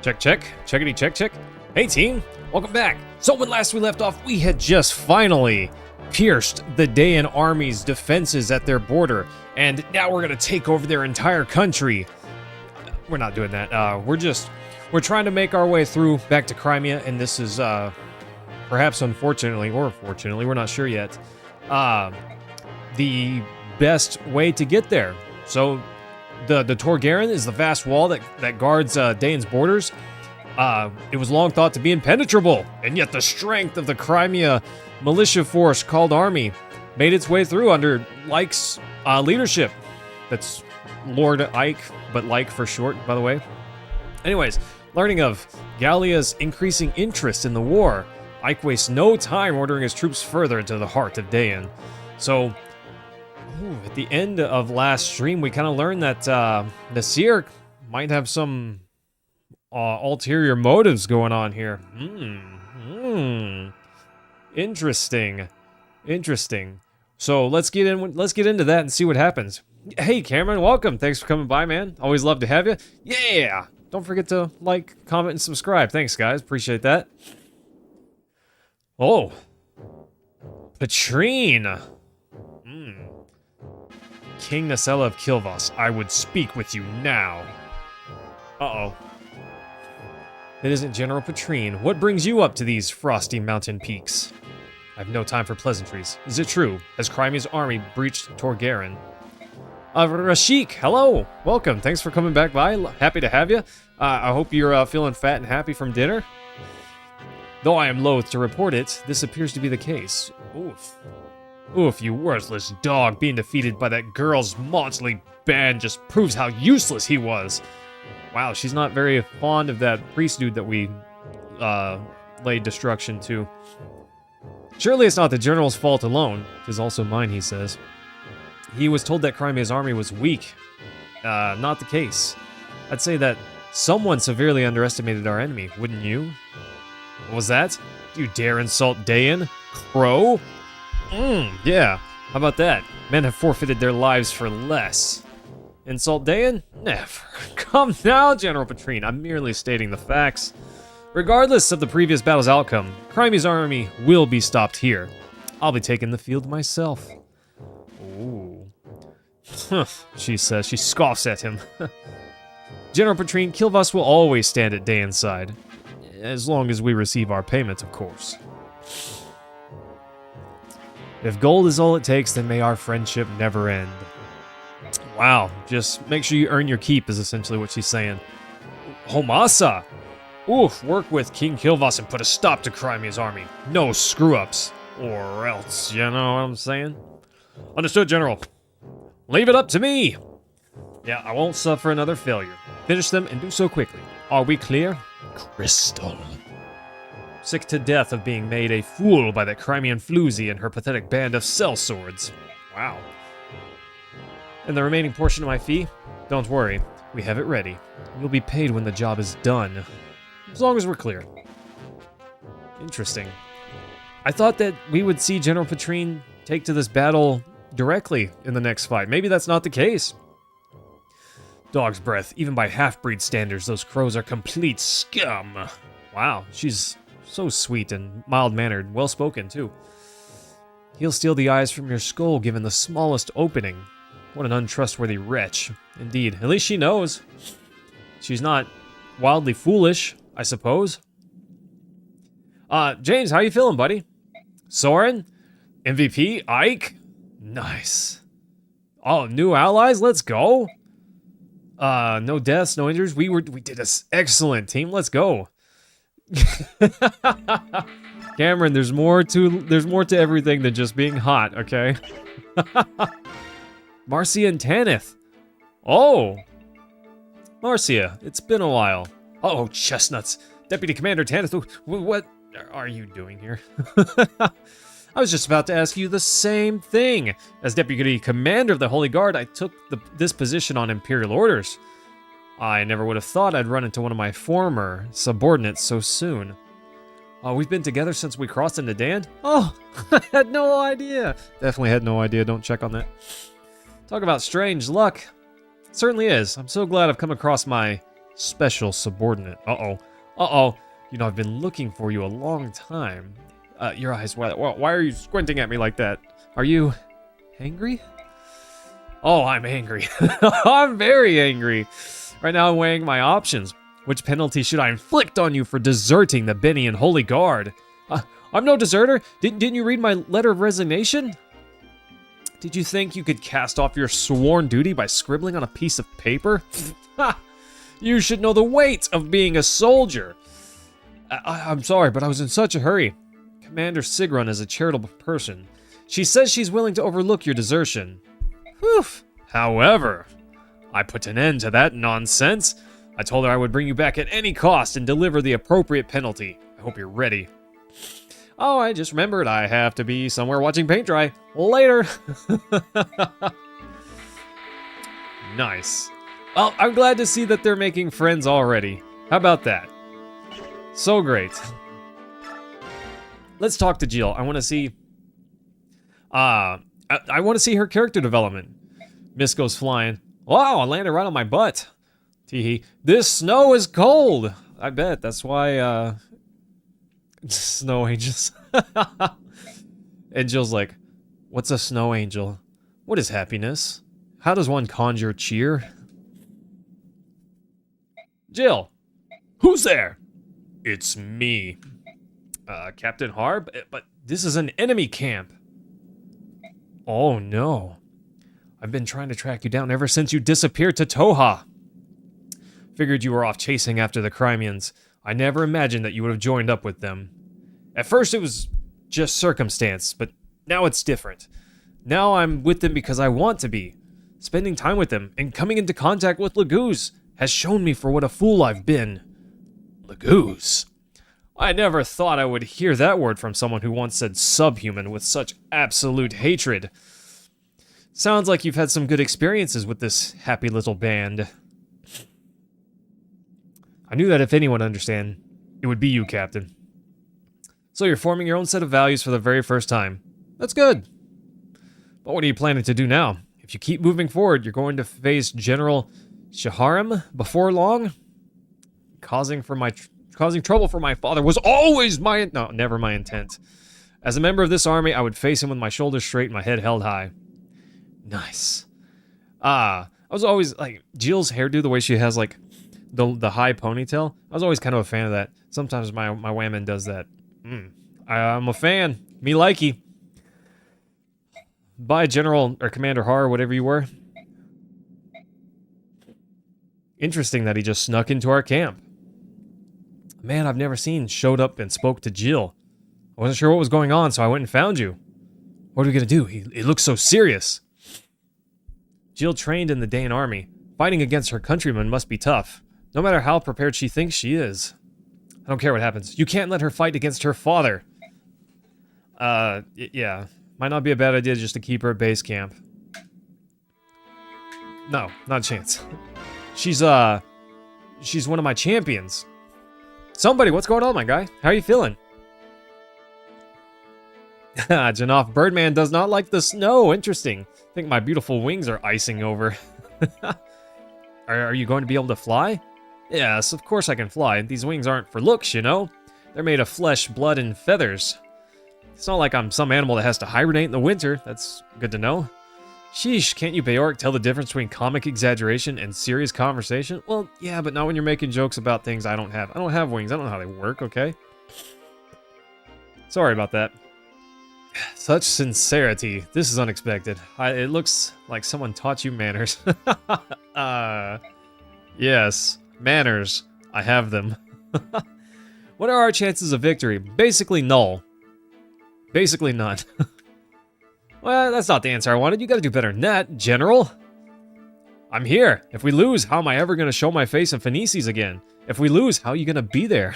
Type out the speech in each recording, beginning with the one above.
Check, check. Checkity, check, check. Hey, team. Welcome back. So when last we left off, we had just finally pierced the Dayan army's defenses at their border, and now we're going to take over their entire country. We're not doing that. We're trying to make our way through back to Crimea, and this is, perhaps unfortunately, or fortunately, we're not sure yet, the best way to get there. So the Torgaren is the vast wall that guards Dayan's borders. It was long thought to be impenetrable, and yet the strength of the Crimea militia force called army made its way through under Like's leadership. That's Lord Ike, but Like for short, by the way. Anyways, learning of Gallia's increasing interest in the war, Ike wastes no time ordering his troops further into the heart of Dayan. So, at the end of last stream, we kind of learned that Nasir might have some ulterior motives going on here. Interesting. So let's get into that and see what happens. Hey, Cameron, welcome. Thanks for coming by, man. Always love to have you. Yeah. Don't forget to like, comment, and subscribe. Thanks, guys. Appreciate that. Oh. Petrine. King Nacella of Kilvas, I would speak with you now. Uh-oh. It isn't General Petrine. What brings you up to these frosty mountain peaks? I have no time for pleasantries. Is it true? Has Crimea's army breached Torgaren? Rashik, hello! Welcome. Thanks for coming back by. Happy to have you. I hope you're feeling fat and happy from dinner. Though I am loath to report it, this appears to be the case. Oof, you worthless dog. Being defeated by that girl's motley band just proves how useless he was. Wow, she's not very fond of that priest dude that we laid destruction to. Surely it's not the general's fault alone. It is also mine, he says. He was told that Crimea's army was weak. Not the case. I'd say that someone severely underestimated our enemy, wouldn't you? What was that? Do you dare insult Dayan? Crow? Yeah. How about that? Men have forfeited their lives for less. Insult Dayan? Never. Come now, General Petrine. I'm merely stating the facts. Regardless of the previous battle's outcome, Crimea's army will be stopped here. I'll be taking the field myself. Ooh. She says. She scoffs at him. General Petrine, Kilvas will always stand at Dayan's side. As long as we receive our payment, of course. If gold is all it takes, then may our friendship never end. Wow, just make sure you earn your keep is essentially what she's saying. Homasa! Oof, work with King Kilvas and put a stop to Crimea's army. No screw-ups. Or else, you know what I'm saying? Understood, General. Leave it up to me! Yeah, I won't suffer another failure. Finish them and do so quickly. Are we clear? Crystal. Sick to death of being made a fool by that Crimean floozy and her pathetic band of sellswords. Wow. And the remaining portion of my fee? Don't worry, we have it ready. You'll be paid when the job is done. As long as we're clear. Interesting. I thought that we would see General Petrine take to this battle directly in the next fight. Maybe that's not the case. Dog's breath. Even by half-breed standards, those crows are complete scum. Wow, she's so sweet and mild-mannered, well-spoken, too. He'll steal the eyes from your skull given the smallest opening. What an untrustworthy wretch. Indeed, at least she knows. She's not wildly foolish, I suppose. James, how you feeling, buddy? Soren? MVP? Ike? Nice. Oh, new allies? Let's go. No deaths, no injuries. We did an excellent team. Let's go. Cameron, there's more to everything than just being hot, okay? Marcia and Tanith. Oh. Marcia, it's been a while. Oh, chestnuts. Deputy Commander Tanith, what are you doing here? I was just about to ask you the same thing. As Deputy Commander of the Holy Guard, I took this position on Imperial orders. I never would have thought I'd run into one of my former subordinates so soon. We've been together since we crossed into Dayan? Oh, I had no idea. Definitely had no idea. Don't check on that. Talk about strange luck. It certainly is. I'm so glad I've come across my special subordinate. Uh-oh. Uh-oh. You know, I've been looking for you a long time. Your eyes, why are you squinting at me like that? Are you angry? Oh, I'm angry. I'm very angry. Right now I'm weighing my options. Which penalty should I inflict on you for deserting the Benian Holy Guard? I'm no deserter. Didn't you read my letter of resignation? Did you think you could cast off your sworn duty by scribbling on a piece of paper? You should know the weight of being a soldier. I'm sorry, but I was in such a hurry. Commander Sigrun is a charitable person. She says she's willing to overlook your desertion. Whew. However, I put an end to that nonsense. I told her I would bring you back at any cost and deliver the appropriate penalty. I hope you're ready. Oh, I just remembered I have to be somewhere watching paint dry. Later. Nice. Well, I'm glad to see that they're making friends already. How about that? So great. Let's talk to Jill. I want to see... I want to see her character development. Mist goes flying. Wow, I landed right on my butt. Teehee. This snow is cold. I bet. That's why, snow angels. And Jill's like, what's a snow angel? What is happiness? How does one conjure cheer? Jill. Who's there? It's me. Captain Harb? But this is an enemy camp. Oh no. I've been trying to track you down ever since you disappeared to Toha. Figured you were off chasing after the Crimeans. I never imagined that you would have joined up with them. At first it was just circumstance, but now it's different. Now I'm with them because I want to be. Spending time with them and coming into contact with Laguz has shown me for what a fool I've been. Laguz? I never thought I would hear that word from someone who once said subhuman with such absolute hatred. Sounds like you've had some good experiences with this happy little band. I knew that if anyone would understand, it would be you, Captain. So you're forming your own set of values for the very first time. That's good. But what are you planning to do now? If you keep moving forward, you're going to face General Shaharim before long? Causing trouble for my father was always never my intent. As a member of this army, I would face him with my shoulders straight and my head held high. Nice. I was always, like, Jill's hairdo, the way she has, like, the high ponytail. I was always kind of a fan of that. Sometimes my whammon does that. I'm a fan. Me likey. Bye, General, or Commander Har, whatever you were. Interesting that he just snuck into our camp. A man I've never seen showed up and spoke to Jill. I wasn't sure what was going on, so I went and found you. What are we gonna do? He looks so serious. Jill trained in the Dane army. Fighting against her countrymen must be tough, no matter how prepared she thinks she is. I don't care what happens. You can't let her fight against her father. Yeah. Might not be a bad idea just to keep her at base camp. No, not a chance. She's one of my champions. Somebody, what's going on, my guy? How are you feeling? Janoff Birdman does not like the snow. Interesting. I think my beautiful wings are icing over. Are you going to be able to fly? Yes, of course I can fly. These wings aren't for looks, you know? They're made of flesh, blood, and feathers. It's not like I'm some animal that has to hibernate in the winter. That's good to know. Sheesh, can't you Beork tell the difference between comic exaggeration and serious conversation? Well, yeah, but not when you're making jokes about things I don't have. I don't have wings. I don't know how they work, okay? Sorry about that. Such sincerity. This is unexpected. It looks like someone taught you manners. Yes, manners. I have them. What are our chances of victory? Basically null. Basically none. Well, that's not the answer I wanted. You gotta do better than that, General. I'm here. If we lose, how am I ever gonna show my face in Phoenices again? If we lose, how are you gonna be there?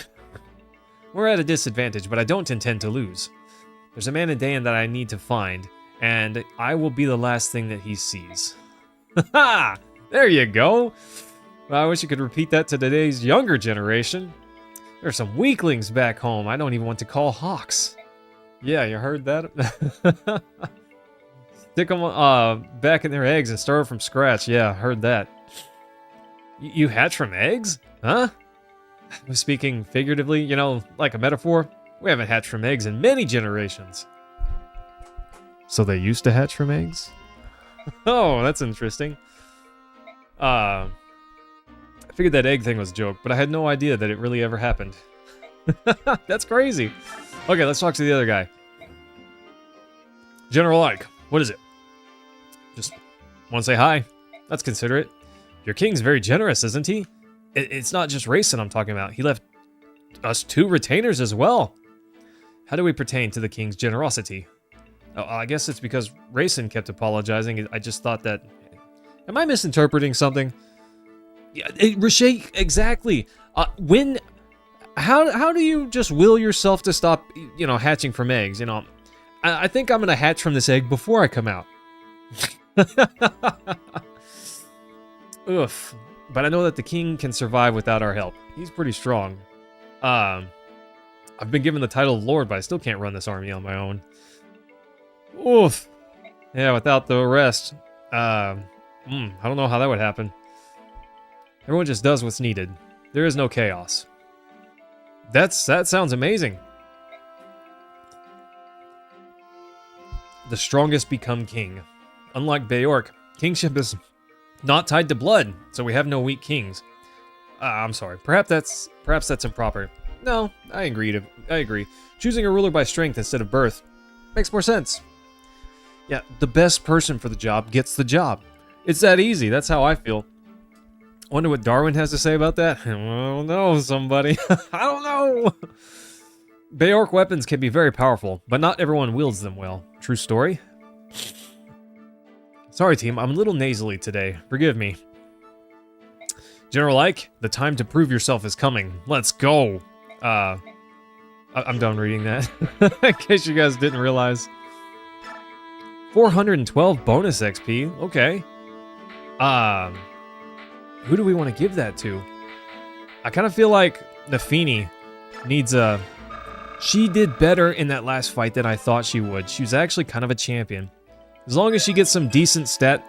We're at a disadvantage, but I don't intend to lose. There's a man in Dayan that I need to find, and I will be the last thing that he sees. Ha! There you go. Well, I wish you could repeat that to today's younger generation. There are some weaklings back home I don't even want to call hawks. Yeah, you heard that? Stick them back in their eggs and start from scratch. Yeah, heard that. You hatch from eggs? Huh? Speaking figuratively, you know, like a metaphor, we haven't hatched from eggs in many generations. So they used to hatch from eggs? Oh, that's interesting. I figured that egg thing was a joke, but I had no idea that it really ever happened. That's crazy. Okay, let's talk to the other guy. General Ike, what is it? Just want to say hi. That's considerate. Your king's very generous, isn't he? It's not just Rayson I'm talking about. He left us 2 retainers as well. How do we pertain to the king's generosity? Oh, I guess it's because Rayson kept apologizing. I just thought that... Am I misinterpreting something? Yeah, Rashay, exactly. How do you just will yourself to stop, you know, hatching from eggs, you know? I think I'm gonna hatch from this egg before I come out. Oof. But I know that the king can survive without our help. He's pretty strong. I've been given the title of Lord, but I still can't run this army on my own. Oof. Yeah, without the rest. I don't know how that would happen. Everyone just does what's needed. There is no chaos. That sounds amazing. The strongest become king. Unlike Beork, kingship is not tied to blood, so we have no weak kings. I'm sorry. Perhaps that's improper. No, I agree. Choosing a ruler by strength instead of birth makes more sense. Yeah, the best person for the job gets the job. It's that easy. That's how I feel. Wonder what Darwin has to say about that? I don't know, somebody. I don't know. Beork weapons can be very powerful, but not everyone wields them well. True story? Sorry, team. I'm a little nasally today. Forgive me. General Ike, the time to prove yourself is coming. Let's go. I'm done reading that. In case you guys didn't realize. 412 bonus XP. Okay. Who do we want to give that to? I kind of feel like Nafini needs a... She did better in that last fight than I thought she would. She was actually kind of a champion. As long as she gets some decent stat...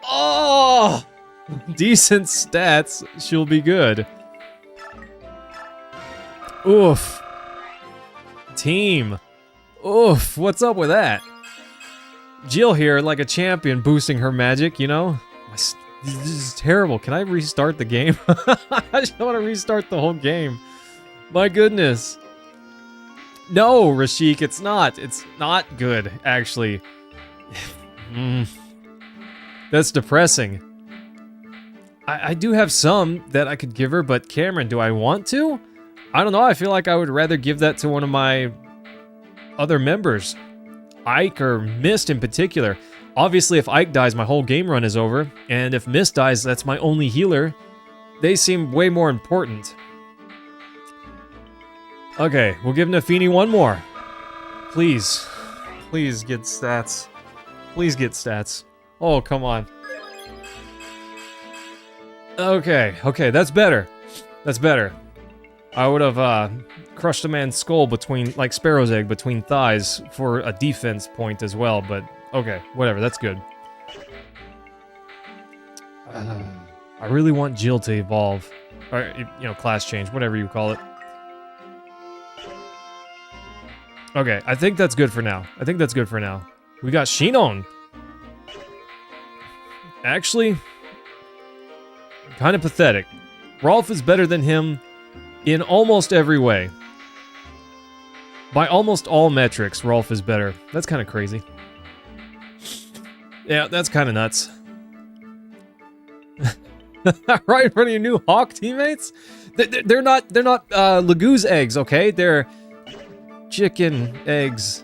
Oh! Decent stats, she'll be good. Oof. Team. Oof, what's up with that? Jill here, like a champion, boosting her magic, you know? This is terrible. Can I restart the game? I just want to restart the whole game. My goodness. No, Rashik, it's not. It's not good, actually. That's depressing. I do have some that I could give her, but Cameron, do I want to? I don't know. I feel like I would rather give that to one of my other members. Ike or Mist in particular. Obviously, if Ike dies, my whole game run is over. And if Mist dies, that's my only healer. They seem way more important. Okay, we'll give Nafini one more. Please. Please get stats. Please get stats. Oh, come on. Okay, that's better. That's better. I would have crushed a man's skull between, like Sparrow's egg, between thighs for a defense point as well, but okay, whatever, that's good. I really want Jill to evolve. Or, you know, class change, whatever you call it. Okay, I think that's good for now. We got Shinon. Actually, kind of pathetic. Rolf is better than him in almost every way. By almost all metrics, Rolf is better. That's kind of crazy. Yeah, that's kind of nuts. Right in front of your new Hawk teammates? They're not Lagoo's eggs, okay? They're chicken eggs.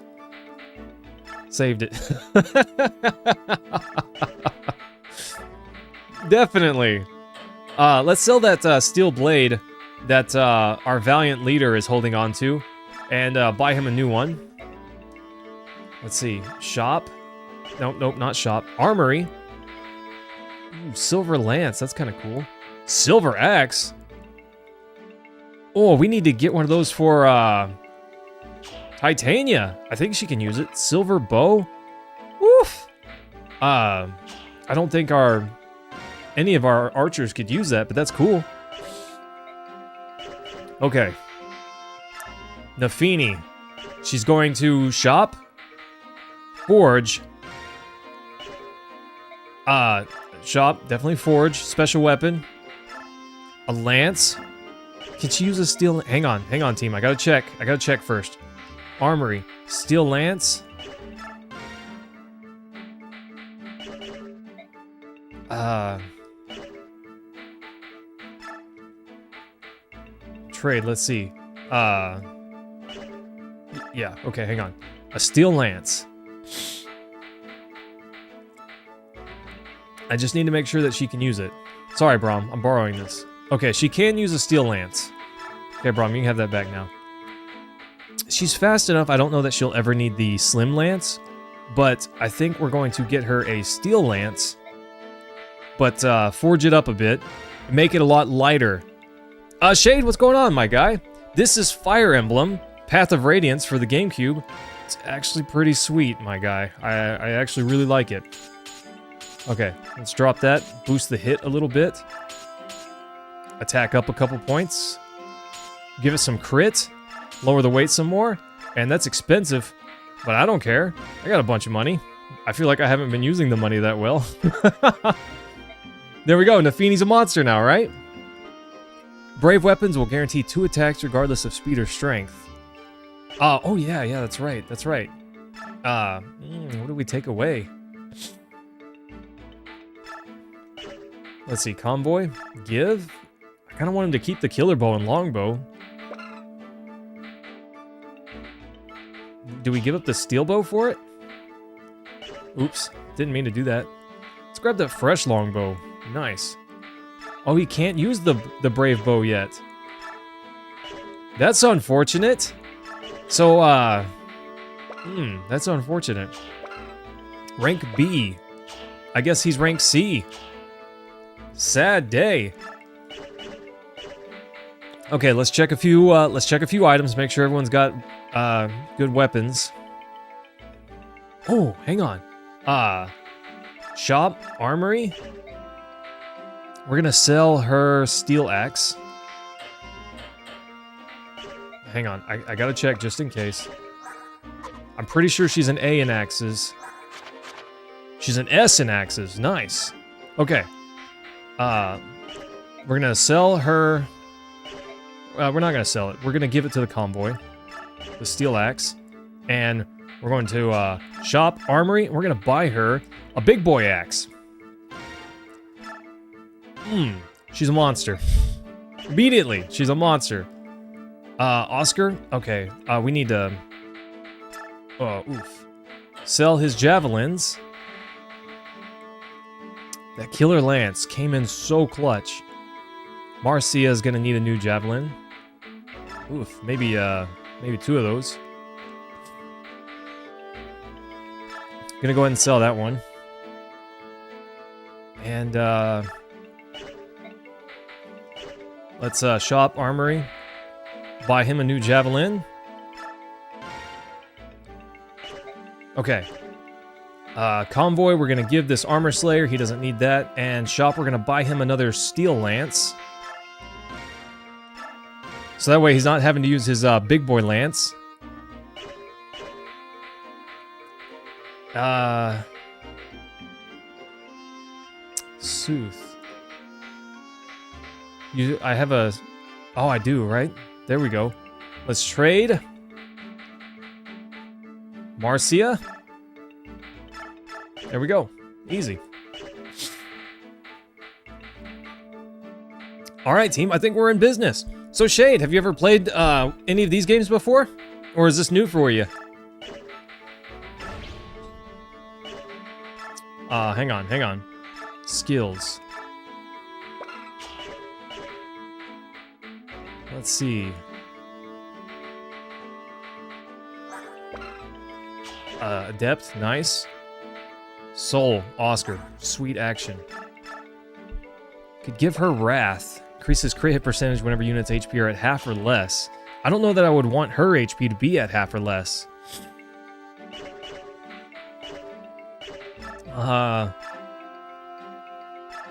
Saved it. Definitely. Let's sell that steel blade that our valiant leader is holding on to, and buy him a new one. Let's see. Shop. Nope, not shop. Armory. Ooh, silver lance. That's kind of cool. Silver axe. Oh, we need to get one of those for Titania. I think she can use it. Silver bow. Woof. I don't think our any of our archers could use that, but that's cool. Okay. Nafini. She's going to shop. Forge. Shop. Definitely forge. Special weapon. A lance. Can she use a steel... Hang on, team. I gotta check first. Armory. Steel lance. Trade, let's see. Yeah, okay, hang on. A steel lance. I just need to make sure that she can use it. Sorry, Brom, I'm borrowing this. Okay, she can use a steel lance. Okay, Brom, you can have that back now. She's fast enough, I don't know that she'll ever need the slim lance, but I think we're going to get her a steel lance, but forge it up a bit, make it a lot lighter. Shade, what's going on, my guy? This is Fire Emblem, Path of Radiance for the GameCube. It's actually pretty sweet, my guy. I actually really like it. Okay, let's drop that, boost the hit a little bit. Attack up a couple points. Give it some crit. Lower the weight some more. And that's expensive, but I don't care. I got a bunch of money. I feel like I haven't been using the money that well. There we go, Nafini's a monster now, right? Brave weapons will guarantee 2 attacks regardless of speed or strength. Oh yeah, that's right. What do we take away? Let's see, convoy, give. I kind of want him to keep the killer bow and longbow. Do we give up the steel bow for it? Oops, didn't mean to do that. Let's grab that fresh longbow. Nice. Oh, he can't use the brave bow yet. That's unfortunate. So, that's unfortunate. Rank B. I guess he's rank C. Sad day. Okay, let's check a few items, make sure everyone's got good weapons. Oh, hang on. Shop, armory. We're gonna sell her steel axe. Hang on, I gotta check just in case. I'm pretty sure she's an A in axes. She's an S in axes. Nice. Okay. We're gonna sell her. We're not gonna sell it. We're gonna give it to the convoy, the steel axe, and we're going to shop armory. And we're gonna buy her a big boy axe. She's a monster. Immediately, she's a monster. Oscar. Okay. We need to. Sell his javelins. That killer lance came in so clutch. Marcia is gonna need a new javelin. Oof, maybe 2 of those. Gonna go ahead and sell that one. And let's shop armory. Buy him a new javelin. Okay. Convoy, we're gonna give this armor slayer. He doesn't need that. And shop, we're gonna buy him another steel lance. So that way he's not having to use his big boy lance. Sooth. I have a... Oh, I do, right? There we go. Let's trade. Marcia. There we go. Easy. Alright, team. I think we're in business. So, Shade, have you ever played any of these games before? Or is this new for you? Hang on. Skills. Let's see. Adept, nice. Soul, Oscar, sweet action. Could give her Wrath. Increases crit hit percentage whenever units' HP are at half or less. I don't know that I would want her HP to be at half or less.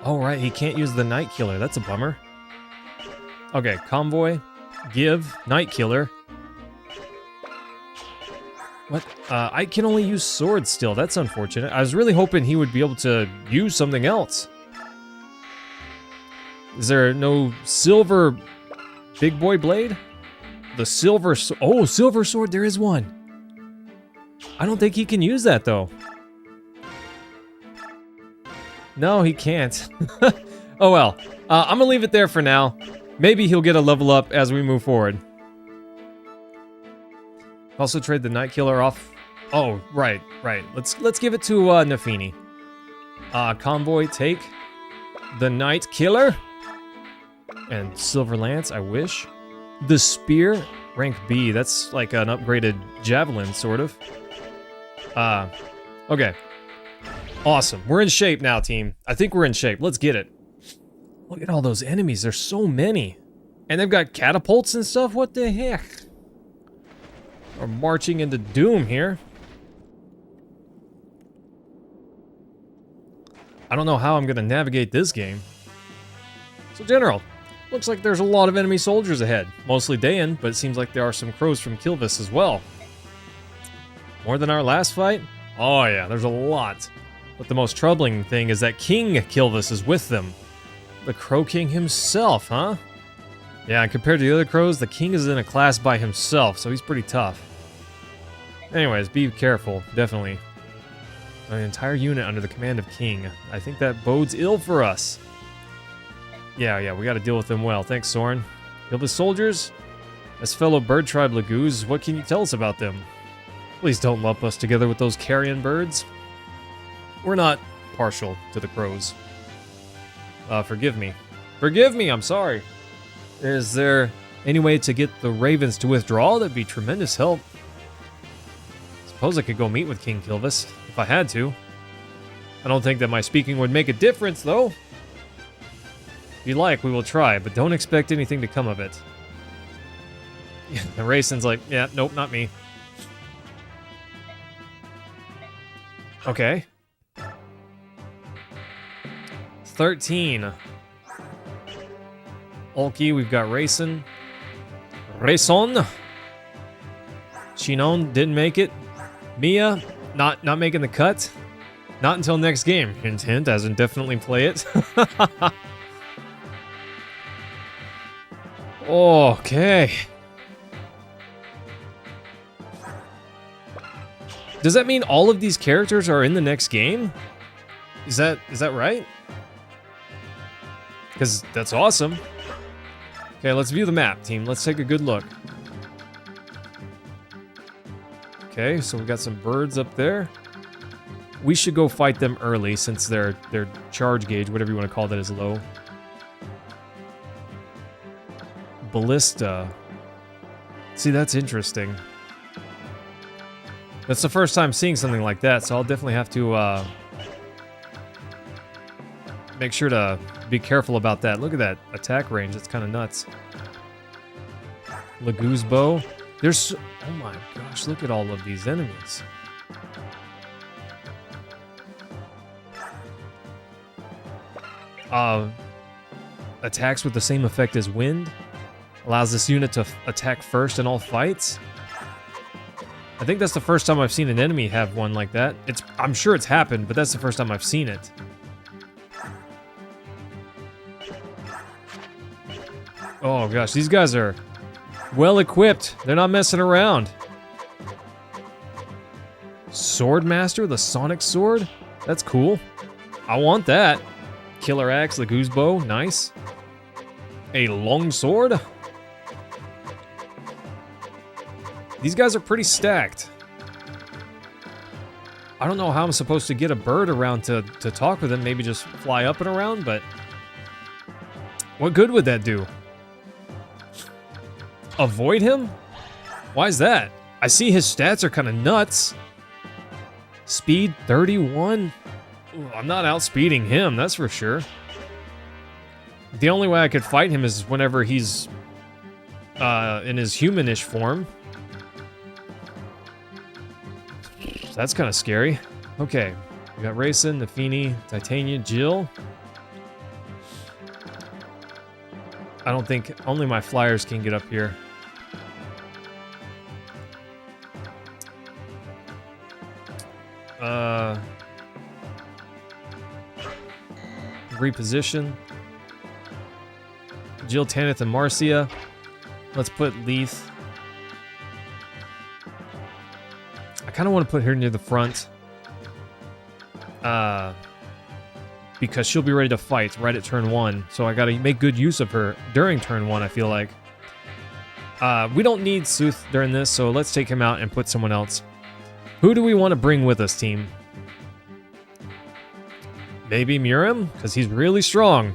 Oh, right, he can't use the Night Killer. That's a bummer. Okay, Convoy, give, Night Killer. What? I can only use swords still. That's unfortunate. I was really hoping he would be able to use something else. Is there no silver big boy blade? The silver... Oh, silver sword. There is one. I don't think he can use that, though. No, he can't. Oh, well. I'm gonna leave it there for now. Maybe he'll get a level up as we move forward. Also trade the Night Killer off. Oh, right. Let's give it to Nafini. Convoy, take the Night Killer. And Silver Lance, I wish. The Spear, rank B. That's like an upgraded Javelin, sort of. Okay. Awesome. We're in shape now, team. I think we're in shape. Let's get it. Look at all those enemies. There's so many. And they've got catapults and stuff. What the heck? We're marching into doom here. I don't know how I'm going to navigate this game. So, General, looks like there's a lot of enemy soldiers ahead. Mostly Dayan, but it seems like there are some crows from Kilvis as well. More than our last fight? Oh yeah, there's a lot. But the most troubling thing is that King Kilvis is with them. The Crow King himself, huh? Yeah, and compared to the other crows, the king is in a class by himself, so he's pretty tough. Anyways, be careful, definitely. An entire unit under the command of King. I think that bodes ill for us. Yeah, we gotta deal with them well. Thanks, Soren. Kilvis soldiers? As fellow bird tribe Lagoos, what can you tell us about them? Please don't lump us together with those carrion birds. We're not partial to the crows. Forgive me. Forgive me, I'm sorry. Is there any way to get the ravens to withdraw? That'd be tremendous help. Suppose I could go meet with King Kilvis, if I had to. I don't think that my speaking would make a difference, though. If you like, we will try, but don't expect anything to come of it. Yeah, the Racin's like, yeah, nope, not me. Okay. 13. Ulki, we've got Racin. Chinon didn't make it. Mia, not making the cut. Not until next game. Hint, hint, as in definitely play it. Okay. Does that mean all of these characters are in the next game? Is that right? Because that's awesome. Okay, let's view the map, team. Let's take a good look. Okay, so we got some birds up there. We should go fight them early since their charge gauge, whatever you want to call that, is low. Ballista. See, that's interesting. That's the first time seeing something like that, so I'll definitely have to make sure to be careful about that. Look at that attack range. That's kind of nuts. Lagoos bow. There's... Oh my gosh, look at all of these enemies. Attacks with the same effect as wind. Allows this unit to attack first in all fights. I think that's the first time I've seen an enemy have one like that. I'm sure it's happened, but that's the first time I've seen it. Oh gosh, these guys are well equipped. They're not messing around. Swordmaster, the Sonic Sword? That's cool. I want that. Killer Axe, the Goose Bow, nice. A long sword. These guys are pretty stacked. I don't know how I'm supposed to get a bird around to talk with him. Maybe just fly up and around, but... What good would that do? Avoid him? Why is that? I see his stats are kind of nuts. Speed 31? Ooh, I'm not outspeeding him, that's for sure. The only way I could fight him is whenever he's in his humanish form. That's kind of scary. Okay, we got Racin, Nafini, Titania, Jill. I don't think only my flyers can get up here. Reposition. Jill, Tanith, and Marcia. Let's put Leith. I kind of want to put her near the front. Because she'll be ready to fight right at turn 1. So I gotta make good use of her during turn 1, I feel like. We don't need Sooth during this, so let's take him out and put someone else. Who do we want to bring with us, team? Maybe Murim? Because he's really strong.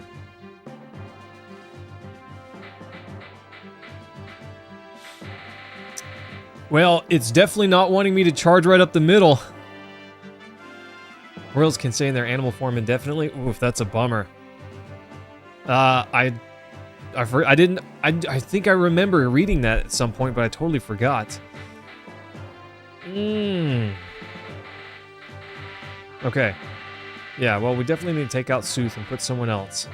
Well, it's definitely not wanting me to charge right up the middle. Royals can stay in their animal form indefinitely. Oof, that's a bummer. I think I remember reading that at some point, but I totally forgot. Okay. Yeah, well, we definitely need to take out Sooth and put someone else.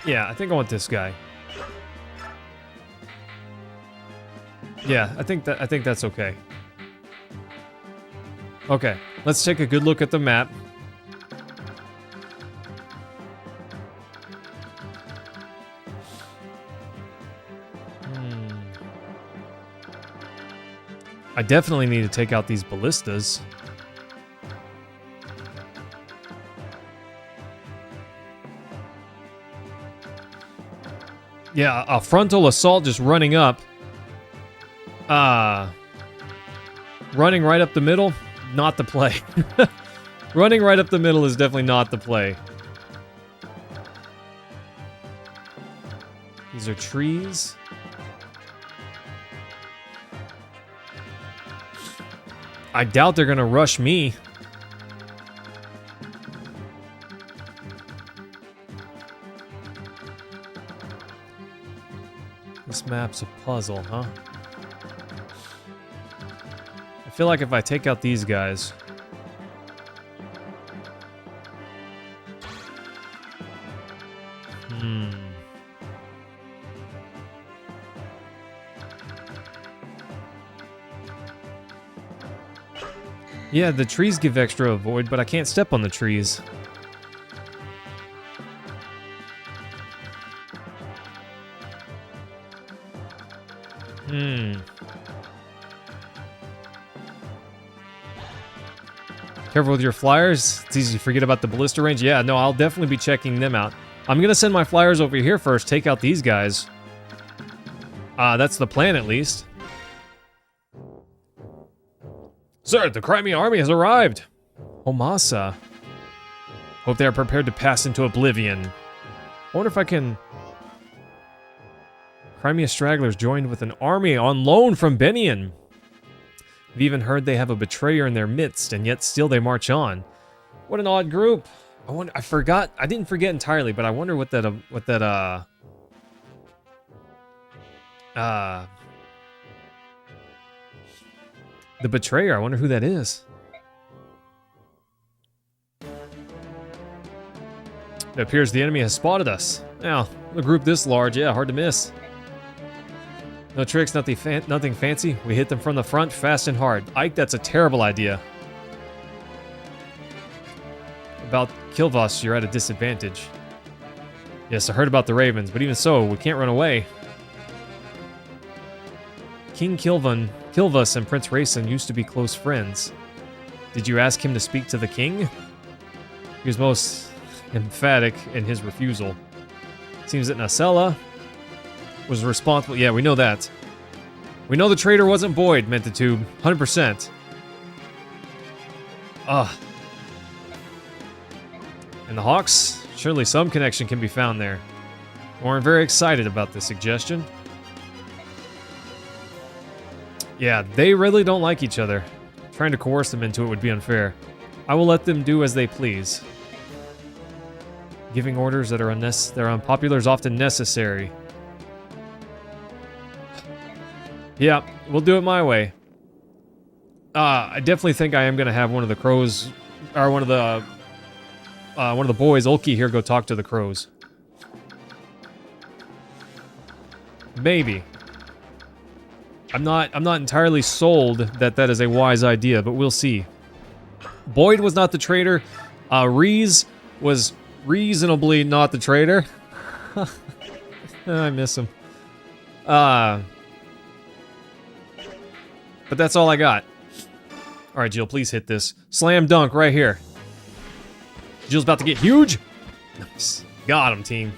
Yeah, I think I want this guy. Yeah, I think that's okay. Okay, let's take a good look at the map. I definitely need to take out these ballistas. Yeah, a frontal assault just running up. Running right up the middle, not the play. Running right up the middle is definitely not the play. These are trees. I doubt they're gonna rush me. This map's a puzzle, huh? I feel like if I take out these guys... Yeah, the trees give extra avoid, but I can't step on the trees. Careful with your flyers. It's easy to forget about the ballista range. Yeah, no, I'll definitely be checking them out. I'm gonna send my flyers over here first, take out these guys. That's the plan, at least. Sir, the Crimea army has arrived. Homasa. Hope they are prepared to pass into oblivion. I wonder if I can... Crimea stragglers joined with an army on loan from Benian. I've even heard they have a betrayer in their midst, and yet still they march on. What an odd group. I forgot. I didn't forget entirely, but I wonder what that the betrayer, I wonder who that is. It appears the enemy has spotted us. Now, a group this large, yeah, hard to miss. No tricks, nothing fancy. We hit them from the front, fast and hard. Ike, that's a terrible idea. About Kilvos, you're at a disadvantage. Yes, I heard about the Ravens, but even so, we can't run away. King Kilvus and Prince Rayson used to be close friends. Did you ask him to speak to the king? He was most emphatic in his refusal. Seems that Nacella was responsible. Yeah, we know that. We know the traitor wasn't Boyd, Mentatube. 100%. Ugh. And the Hawks? Surely some connection can be found there. We're very excited about this suggestion. Yeah, they really don't like each other. Trying to coerce them into it would be unfair. I will let them do as they please. Giving orders that are unpopular is often necessary. Yeah, we'll do it my way. I definitely think I am gonna have one of the crows, or one of the boys, Ulki here, go talk to the crows. Maybe. I'm not entirely sold that that is a wise idea, but we'll see. Boyd was not the traitor. Reese was reasonably not the traitor. I miss him. But that's all I got. Alright, Jill, please hit this. Slam dunk right here. Jill's about to get huge. Nice. Got him, team.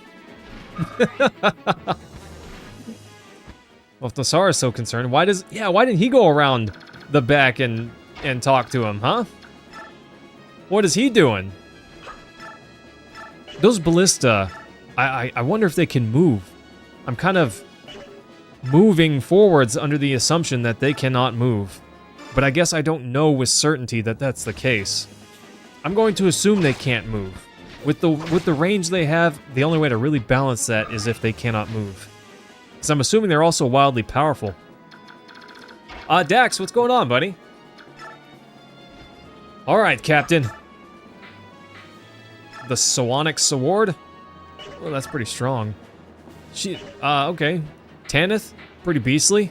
Well, if Nassar is so concerned, why didn't he go around the back and talk to him, huh? What is he doing? Those ballista, I wonder if they can move. I'm kind of moving forwards under the assumption that they cannot move. But I guess I don't know with certainty that that's the case. I'm going to assume they can't move. With the range they have, the only way to really balance that is if they cannot move. Because I'm assuming they're also wildly powerful. Dax, what's going on, buddy? Alright, Captain. The Sawonic Sword? Well, that's pretty strong. Okay. Tanith? Pretty beastly.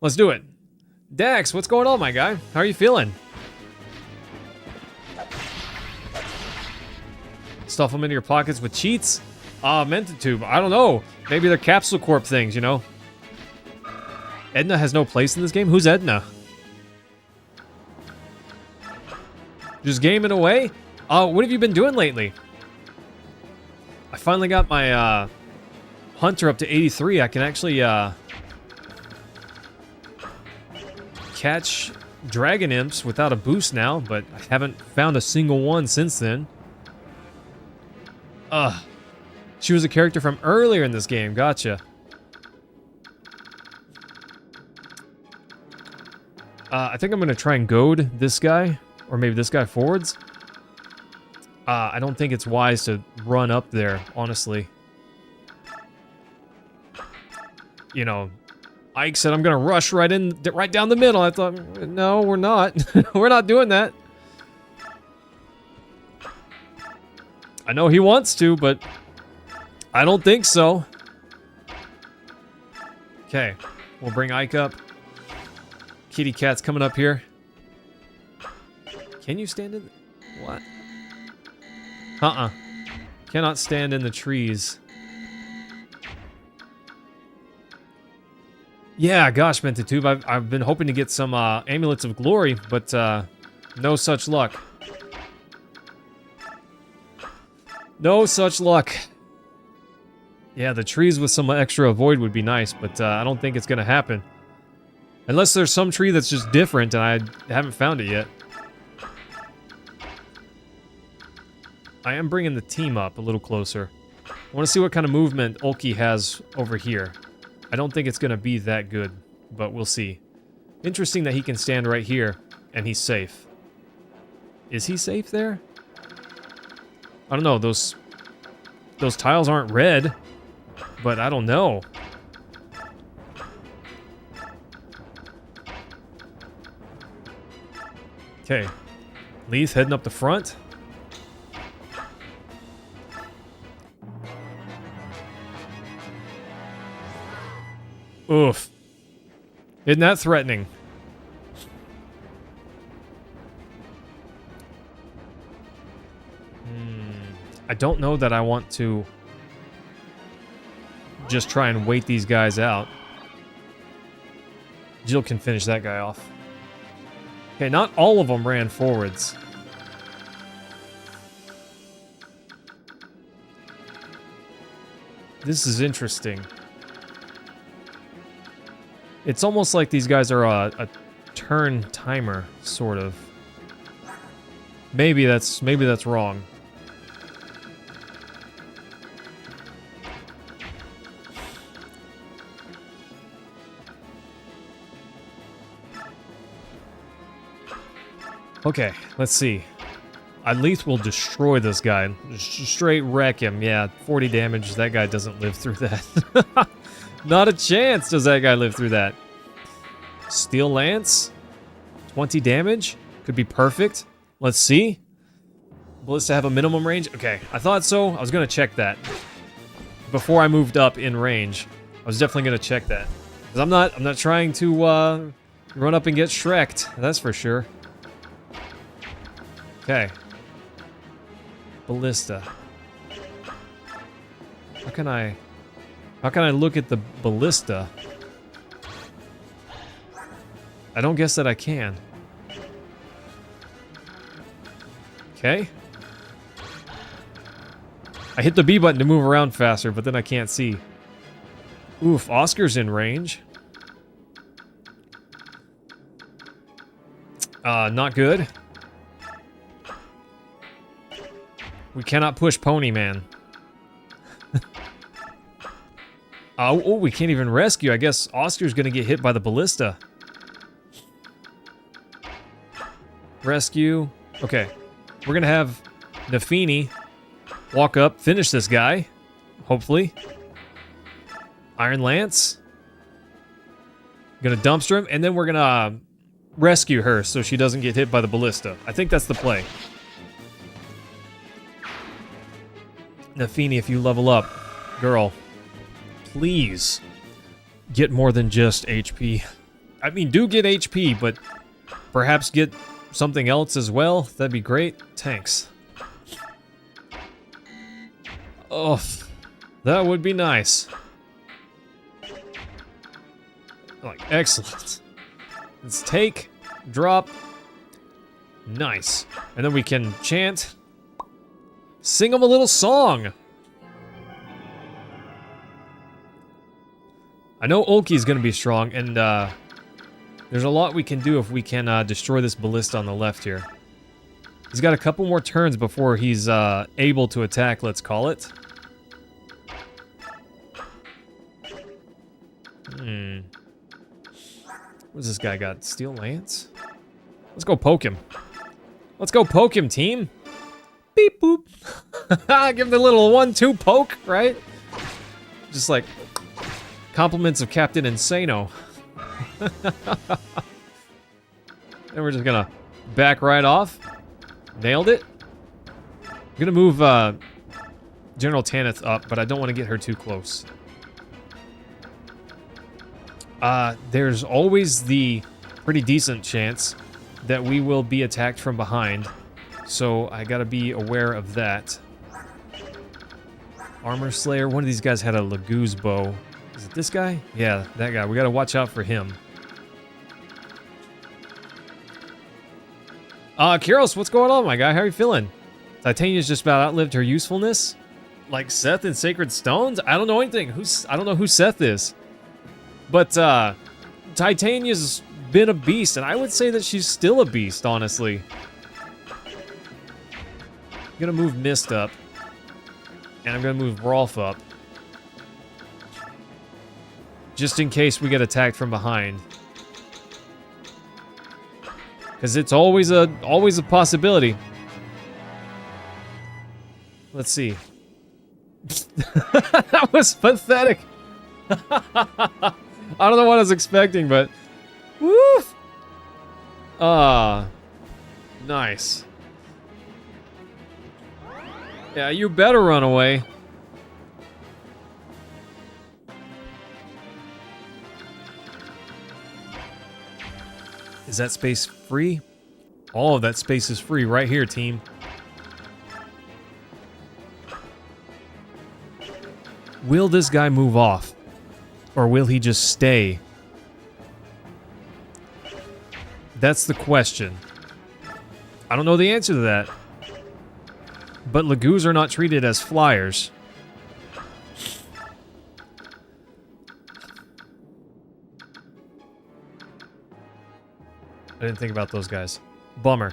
Let's do it. Dax, what's going on, my guy? How are you feeling? Stuff them into your pockets with cheats? Mentatube, I don't know. Maybe they're Capsule Corp things, you know? Edna has no place in this game? Who's Edna? Just gaming away? What have you been doing lately? I finally got my, Hunter up to 83. I can actually, catch Dragon Imps without a boost now, but I haven't found a single one since then. She was a character from earlier in this game. Gotcha. I think I'm going to try and goad this guy, or maybe this guy forwards. I don't think it's wise to run up there, honestly. You know, Ike said I'm going to rush right down the middle. I thought, no, we're not. We're not doing that. I know he wants to, but I don't think so. Okay, we'll bring Ike up. Kitty Cat's coming up here. Can you stand in... What? Cannot stand in the trees. Yeah, gosh, Mentatube, I've been hoping to get some Amulets of Glory, but no such luck. No such luck. Yeah, the trees with some extra avoid would be nice, but I don't think it's going to happen. Unless there's some tree that's just different and I haven't found it yet. I am bringing the team up a little closer. I want to see what kind of movement Ulki has over here. I don't think it's going to be that good, but we'll see. Interesting that he can stand right here and he's safe. Is he safe there? I don't know, those tiles aren't red, but I don't know. Okay, Leith heading up the front. Oof. Isn't that threatening? I don't know that I want to just try and wait these guys out. Jill can finish that guy off. Okay, not all of them ran forwards. This is interesting. It's almost like these guys are a turn timer, sort of. Maybe that's wrong. Okay, let's see. Leith will destroy this guy. Just straight wreck him. Yeah, 40 damage. That guy doesn't live through that. Not a chance does that guy live through that. Steel Lance. 20 damage. Could be perfect. Let's see. Ballista have a minimum range? Okay, I thought so. I was going to check that. Before I moved up in range, I was definitely going to check that. Because I'm not trying to run up and get Shrek'd. That's for sure. Okay. Ballista. How can I look at the ballista? I don't guess that I can. Okay. I hit the B button to move around faster, but then I can't see. Oof, Oscar's in range. Not good. We cannot push Pony Man. Oh, we can't even rescue. I guess Oscar's gonna get hit by the ballista. Rescue. Okay. We're gonna have Nafini walk up, finish this guy. Hopefully. Iron Lance. Gonna dumpster him, and then we're gonna rescue her so she doesn't get hit by the ballista. I think that's the play. Nafini, if you level up, girl, please get more than just HP. I mean, do get HP, but perhaps get something else as well. That'd be great. Thanks. Oh, that would be nice. Like, excellent. Let's take, drop. Nice. And then we can chant. Sing them a little song. I know Ulki's gonna be strong, and there's a lot we can do if we can destroy this ballista on the left here. He's got a couple more turns before he's able to attack, let's call it. What's this guy got? Steel Lance? Let's go poke him. Let's go poke him, team. Beep boop. Give him the little 1-2 poke, right? Just like compliments of Captain Insano. And we're just gonna back right off. Nailed it. I'm gonna move General Tanith up, but I don't want to get her too close. There's always the pretty decent chance that we will be attacked from behind. So I gotta be aware of that. Armor Slayer. One of these guys had a Laguz bow. Is it this guy? Yeah, that guy. We gotta watch out for him. Kyros, what's going on, my guy? How are you feeling? Titania's just about outlived her usefulness? Like Seth in Sacred Stones? I don't know anything. I don't know who Seth is. But, Titania's been a beast, and I would say that she's still a beast, honestly. I'm gonna move Mist up. And I'm gonna move Rolf up. Just in case we get attacked from behind. Because it's always a possibility. Let's see. That was pathetic. I don't know what I was expecting, but... Woof! Nice. Yeah, you better run away. Is that space free? All of that space is free right here, team. Will this guy move off? Or will he just stay? That's the question. I don't know the answer to that. But Laguz are not treated as flyers. I didn't think about those guys. Bummer.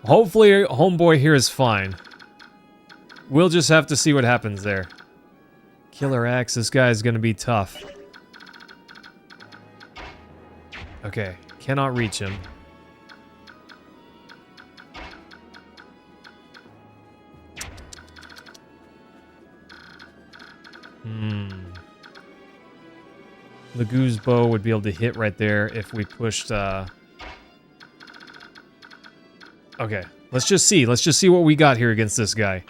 Hopefully homeboy here is fine. We'll just have to see what happens there. Killer Axe, this guy is gonna be tough. Okay, cannot reach him. Lagu's bow would be able to hit right there if we pushed... Okay, let's just see. Let's just see what we got here against this guy.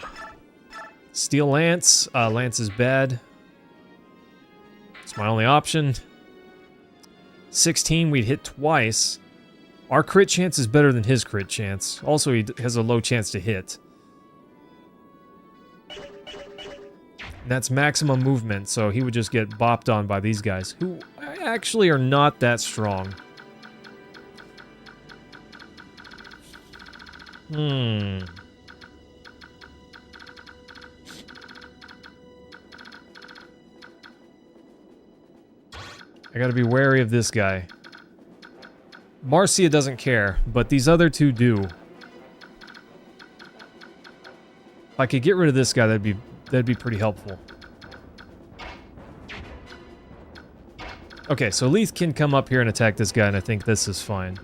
Steel Lance. Lance is bad. It's my only option. 16, we'd hit twice. Our crit chance is better than his crit chance. Also, he has a low chance to hit. And that's maximum movement, so he would just get bopped on by these guys, who actually are not that strong. I gotta be wary of this guy. Marcia doesn't care, but these other two do. If I could get rid of this guy, that'd be pretty helpful. Okay, so Leith can come up here and attack this guy, and I think this is fine.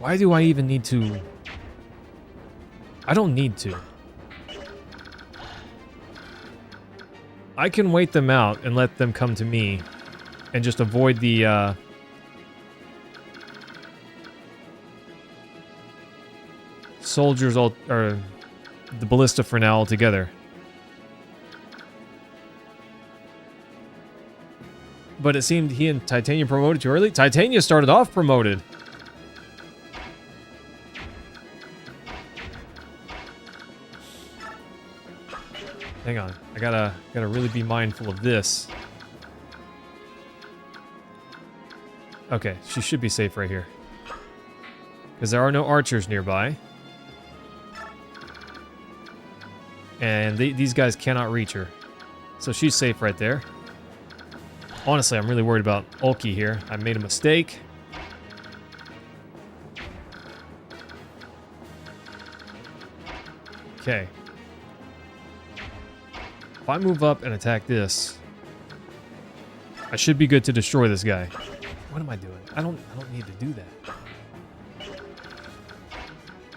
Why do I even need to... I don't need to. I can wait them out and let them come to me and just avoid the, soldiers or the ballista for now altogether. But it seemed he and Titania promoted too early. Titania started off promoted. Hang on, I gotta really be mindful of this. Okay, she should be safe right here. Because there are no archers nearby. And these guys cannot reach her. So she's safe right there. Honestly, I'm really worried about Ulki here. I made a mistake. Okay. If I move up and attack this, I should be good to destroy this guy. What am I doing? I don't need to do that.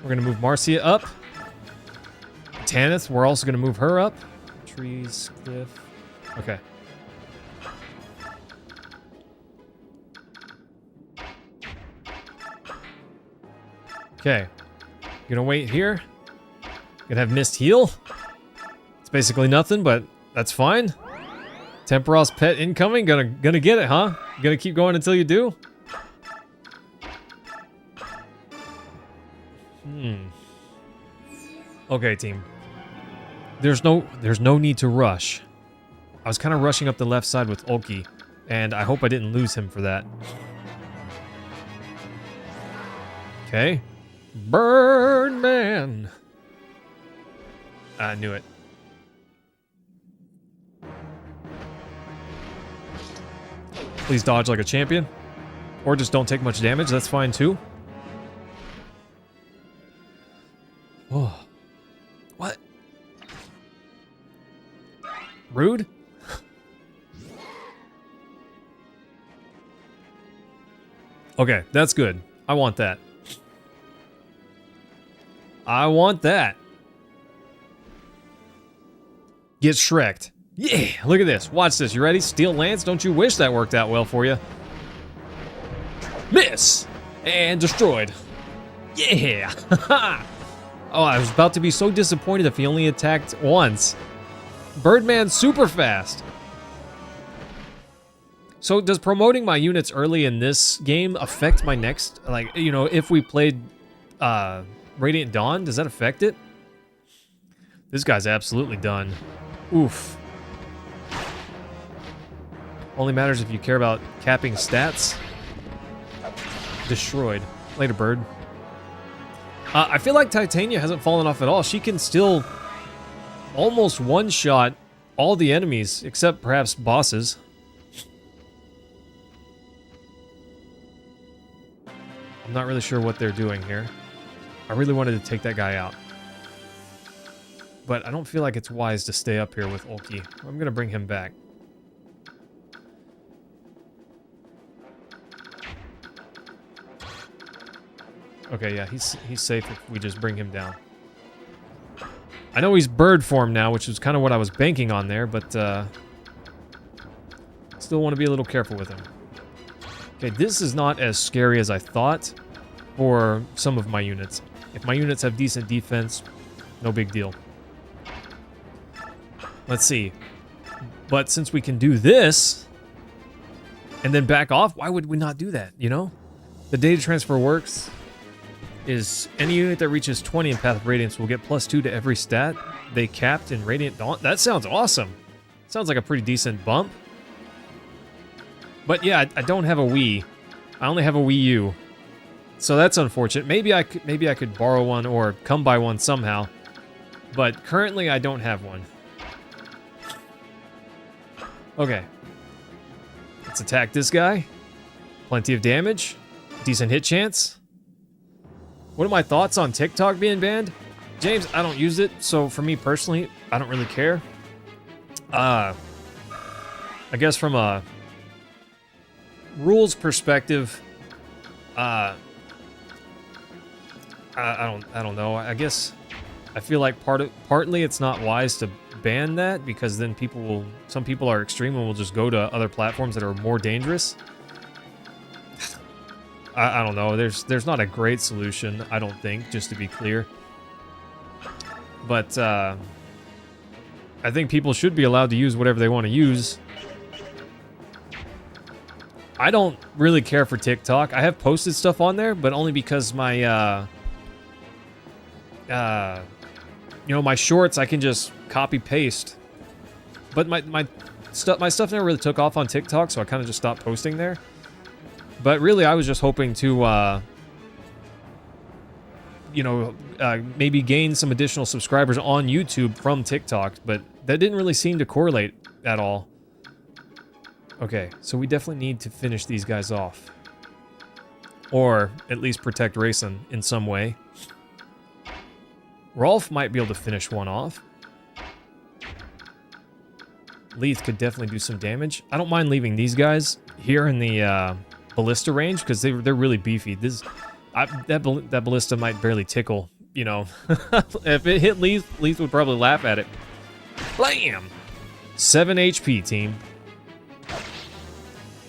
We're gonna move Marcia up. Tanith, we're also gonna move her up. Trees, cliff. Okay. Okay. Gonna wait here. Gonna have Mist heal. It's basically nothing, but that's fine. Temperos pet incoming. Gonna get it, huh? Gonna keep going until you do? Okay, team. There's no need to rush. I was kind of rushing up the left side with Ulki, and I hope I didn't lose him for that. Okay. Birdman. I knew it. Please dodge like a champion. Or just don't take much damage. That's fine too. Oh. What? Rude? Okay, that's good. I want that. I want that. Get Shrek'd. Yeah, look at this. Watch this. You ready? Steel Lance, don't you wish that worked out well for you? Miss! And destroyed. Yeah! Oh, I was about to be so disappointed if he only attacked once. Birdman's super fast. So does promoting my units early in this game affect my next, like, you know, if we played Radiant Dawn, does that affect it? This guy's absolutely done. Oof. Only matters if you care about capping stats. Destroyed. Later, bird. I feel like Titania hasn't fallen off at all. She can still almost one-shot all the enemies, except perhaps bosses. I'm not really sure what they're doing here. I really wanted to take that guy out. But I don't feel like it's wise to stay up here with Ulki. I'm going to bring him back. Okay, yeah, he's safe if we just bring him down. I know he's bird form now, which is kind of what I was banking on there, but still want to be a little careful with him. Okay, this is not as scary as I thought for some of my units. If my units have decent defense, no big deal. Let's see. But since we can do this, and then back off, why would we not do that, you know? The data transfer works is any unit that reaches 20 in Path of Radiance will get +2 to every stat they capped in Radiant Dawn. That sounds awesome. Sounds like a pretty decent bump. But yeah, I don't have a Wii. I only have a Wii U. So that's unfortunate. Maybe I could borrow one or come by one somehow. But currently I don't have one. Okay. Let's attack this guy. Plenty of damage. Decent hit chance. What are my thoughts on TikTok being banned? James, I don't use it, so for me personally, I don't really care. I guess from a rules perspective, I don't know. I guess I feel like partly it's not wise to ban that because then some people are extreme and will just go to other platforms that are more dangerous. I don't know. There's not a great solution, I don't think, just to be clear. But I think people should be allowed to use whatever they want to use. I don't really care for TikTok. I have posted stuff on there, but only because my my shorts I can just copy paste. But my stuff never really took off on TikTok, so I kind of just stopped posting there. But really, I was just hoping to, maybe gain some additional subscribers on YouTube from TikTok, but that didn't really seem to correlate at all. Okay, so we definitely need to finish these guys off. Or at least protect Rayson in some way. Rolf might be able to finish one off. Leith could definitely do some damage. I don't mind leaving these guys here in the ballista range because they're really beefy. That ballista might barely tickle, you know. If it hit Leith, Leith would probably laugh at it. Blam! 7 HP, team.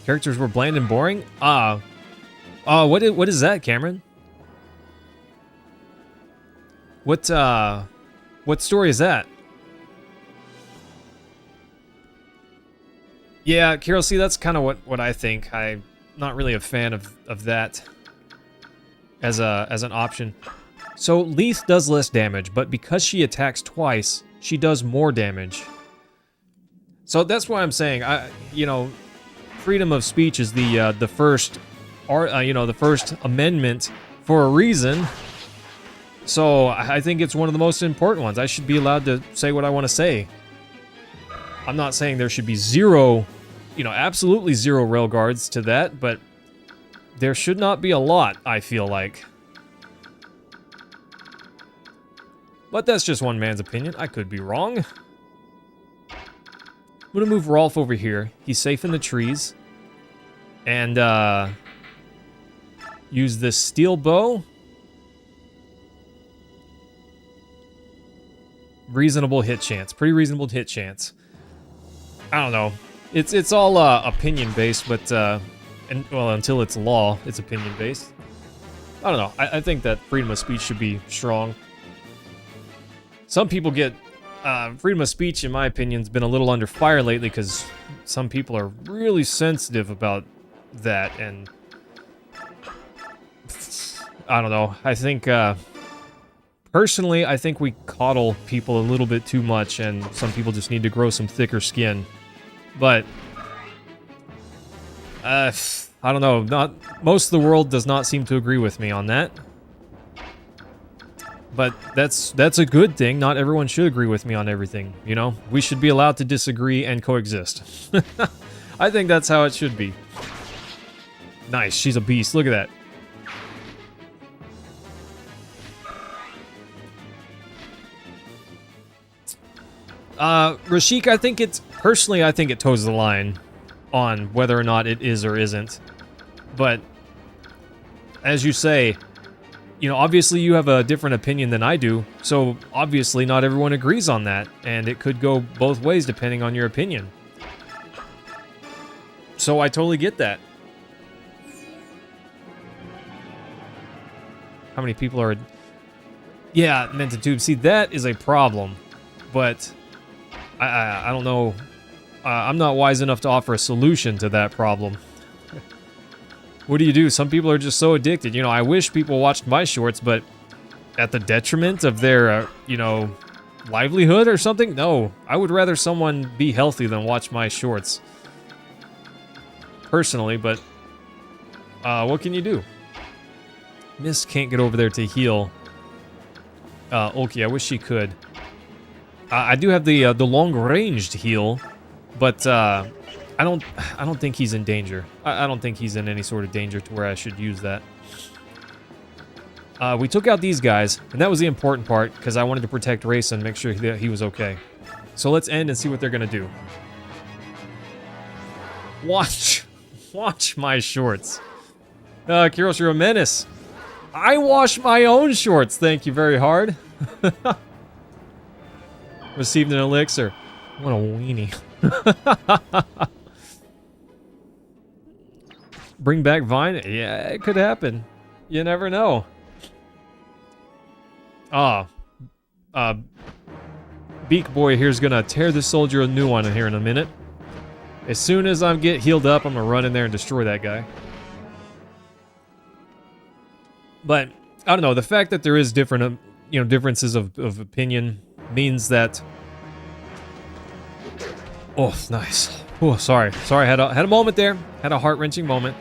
Characters were bland and boring? What is that, Cameron? What story is that? Yeah, Carol, see, that's kind of what I think. I'm not really a fan of that as an option. So Leith does less damage, but because she attacks twice, she does more damage. So that's why I'm saying, freedom of speech is the first amendment for a reason. So I think it's one of the most important ones. I should be allowed to say what I want to say. I'm not saying there should be zero, absolutely zero railguards to that, but there should not be a lot, I feel like. But that's just one man's opinion. I could be wrong. I'm gonna move Rolf over here. He's safe in the trees. And, use this steel bow. Reasonable hit chance. Pretty reasonable hit chance. I don't know. It's all opinion based, but until it's law, it's opinion based. I don't know. I think that freedom of speech should be strong. Some people get freedom of speech, in my opinion, has been a little under fire lately because some people are really sensitive about that, and I don't know. I think personally, I think we coddle people a little bit too much, and some people just need to grow some thicker skin. But I don't know. Most of the world does not seem to agree with me on that. But that's a good thing. Not everyone should agree with me on everything, We should be allowed to disagree and coexist. I think that's how it should be. Nice, she's a beast. Look at that. Rashik, I think it toes the line on whether or not it is or isn't. But as you say, you know, obviously you have a different opinion than I do, so obviously not everyone agrees on that, and it could go both ways depending on your opinion. So I totally get that. How many people are... Yeah, meant to tube. See, that is a problem, but I don't know. I'm not wise enough to offer a solution to that problem. What do you do? Some people are just so addicted. You know, I wish people watched my shorts, but at the detriment of their, you know, livelihood or something? No, I would rather someone be healthy than watch my shorts. Personally, but what can you do? Miss can't get over there to heal. Ulki, I wish she could. I do have the long-ranged heal, but I don't think he's in danger. I don't think he's in any sort of danger to where I should use that. We took out these guys, and that was the important part, because I wanted to protect Race and make sure that he was okay. So let's end and see what they're gonna do. Watch my shorts. Kiros, you're a menace. I wash my own shorts, thank you very hard. Received an elixir. What a weenie. Bring back Vine? Yeah, it could happen. You never know. Beak Boy here's gonna tear the soldier a new one in here in a minute. As soon as I get healed up, I'm gonna run in there and destroy that guy. But I don't know. The fact that there is different, you know, differences of opinion means that. Oh, nice. Oh, sorry. I had a moment there. Had a heart-wrenching moment.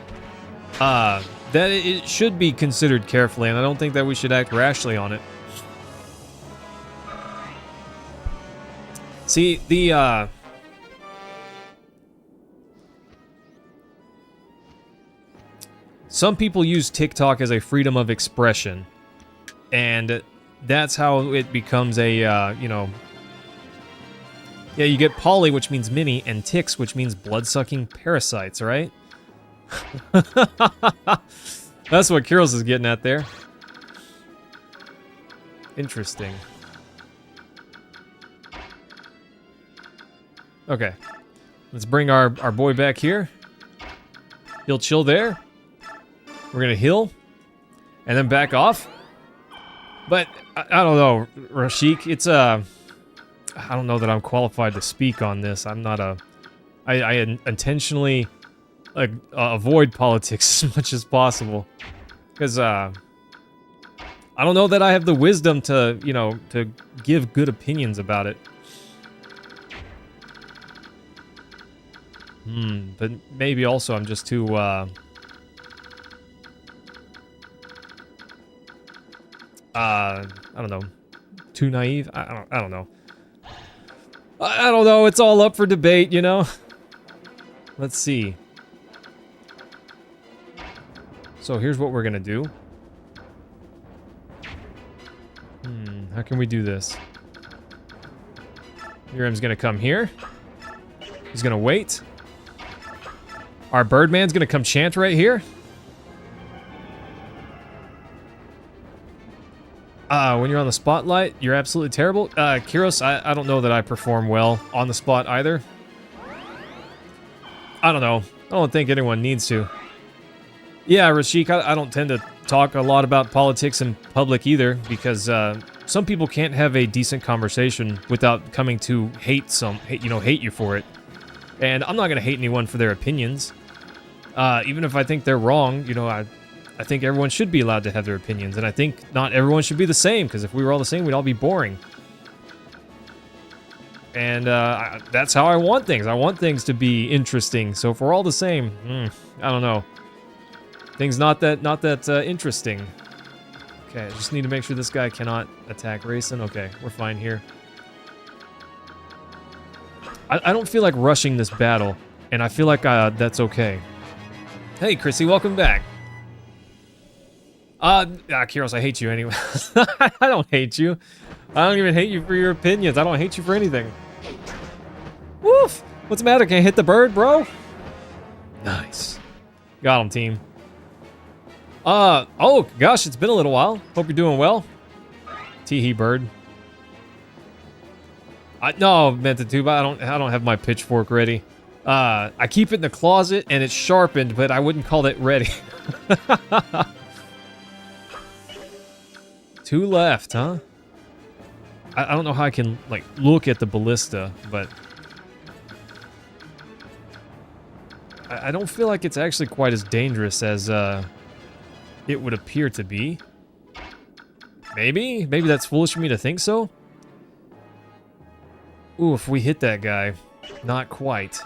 That it should be considered carefully, and I don't think that we should act rashly on it. See, the some people use TikTok as a freedom of expression, and that's how it becomes a, you know... Yeah, you get poly, which means mini, and ticks, which means blood-sucking parasites, right? That's what Kyros is getting at there. Interesting. Okay. Let's bring our boy back here. He'll chill there. We're gonna heal, and then back off. But I don't know, Rashik. It's I don't know that I'm qualified to speak on this. I'm not a. I intentionally avoid politics as much as possible, because I don't know that I have the wisdom to, you know, to give good opinions about it. But maybe also I'm just too. I don't know, too naive. I don't know. I don't know. It's all up for debate, you know. Let's see. So here's what we're gonna do. How can we do this? Urim's gonna come here. He's gonna wait. Our Birdman's gonna come chant right here. When you're on the spotlight, you're absolutely terrible. Kyros, I don't know that I perform well on the spot either. I don't know. I don't think anyone needs to. Yeah, Rashik, I don't tend to talk a lot about politics in public either, because some people can't have a decent conversation without coming to hate you for it. And I'm not gonna hate anyone for their opinions. Even if I think they're wrong, you know, I think everyone should be allowed to have their opinions, and I think not everyone should be the same, because if we were all the same, we'd all be boring. And that's how I want things. I want things to be interesting, so if we're all the same, I don't know. Things not that interesting. Okay, I just need to make sure this guy cannot attack Rayson. Okay, we're fine here. I don't feel like rushing this battle, and I feel like that's okay. Hey, Chrissy, welcome back. Kyros, I hate you anyway. I don't hate you. I don't even hate you for your opinions. I don't hate you for anything. Woof! What's the matter? Can I hit the bird, bro? Nice. Got him, team. Oh gosh, it's been a little while. Hope you're doing well. Tee-hee bird. No, Mentatube, I don't have my pitchfork ready. I keep it in the closet and it's sharpened, but I wouldn't call it ready. 2 left, huh? I don't know how I can, like, look at the ballista, but I don't feel like it's actually quite as dangerous as it would appear to be. Maybe that's foolish of me to think so. Ooh, if we hit that guy. Not quite.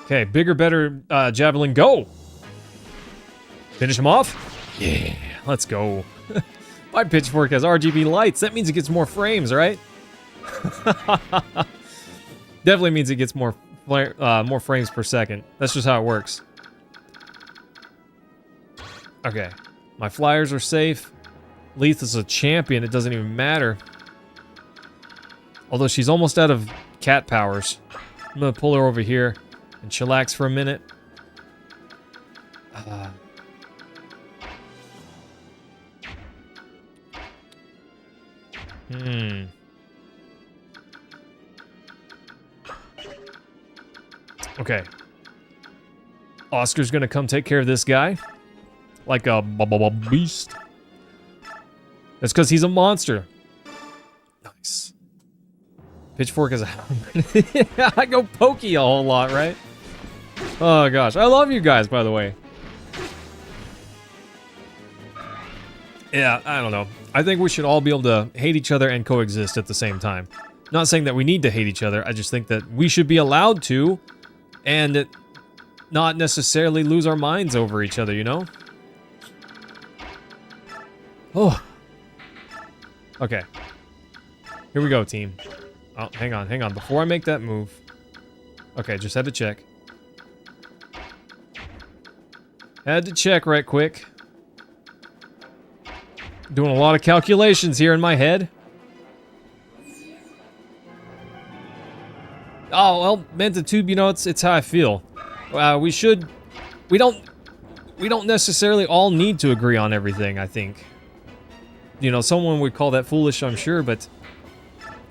Okay, bigger, better, javelin, go! Finish him off? Yeah, let's go. My pitchfork has RGB lights. That means it gets more frames, right? Definitely means it gets more frames per second. That's just how it works. Okay, my flyers are safe. Leith is a champion. It doesn't even matter. Although she's almost out of cat powers. I'm gonna pull her over here and chillax for a minute. Okay. Oscar's gonna come take care of this guy. Like a beast. That's because he's a monster. Nice. Pitchfork is a... I go pokey a whole lot, right? Oh gosh, I love you guys, by the way. Yeah, I don't know. I think we should all be able to hate each other and coexist at the same time. Not saying that we need to hate each other, I just think that we should be allowed to, and not necessarily lose our minds over each other, you know? Oh. Okay. Here we go, team. Oh, hang on. Before I make that move. Okay, just had to check. Had to check right quick. Doing a lot of calculations here in my head. Oh, well, Mentatube, you know, it's how I feel. We don't necessarily all need to agree on everything, I think. You know, someone would call that foolish, I'm sure, but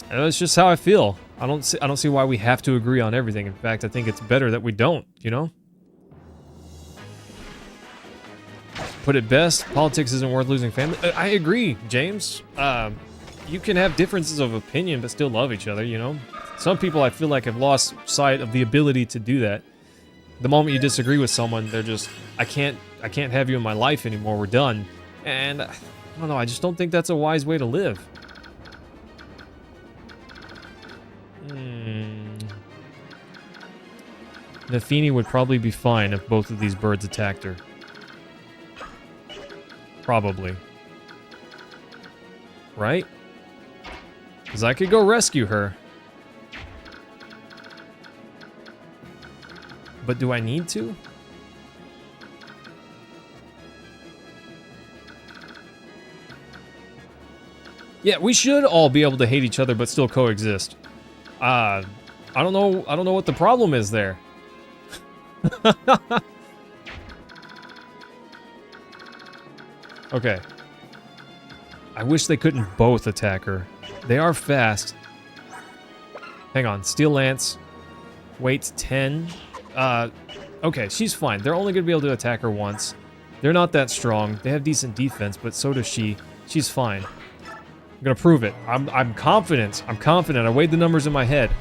it's just how I feel. I don't see why we have to agree on everything. In fact, I think it's better that we don't, you know? Put it best, politics isn't worth losing family. I agree, James. You can have differences of opinion but still love each other, you know? Some people I feel like have lost sight of the ability to do that. The moment you disagree with someone, they're just, I can't have you in my life anymore, we're done. And I don't know, I just don't think that's a wise way to live. Nafini would probably be fine if both of these birds attacked her. Probably. Right? Because I could go rescue her. But do I need to? Yeah, we should all be able to hate each other but still coexist. I don't know what the problem is there. Okay. I wish they couldn't both attack her. They are fast. Hang on, Steel Lance. Weight 10. Okay, she's fine. They're only gonna be able to attack her once. They're not that strong. They have decent defense, but so does she. She's fine. I'm gonna prove it. I'm confident. I'm confident. I weighed the numbers in my head.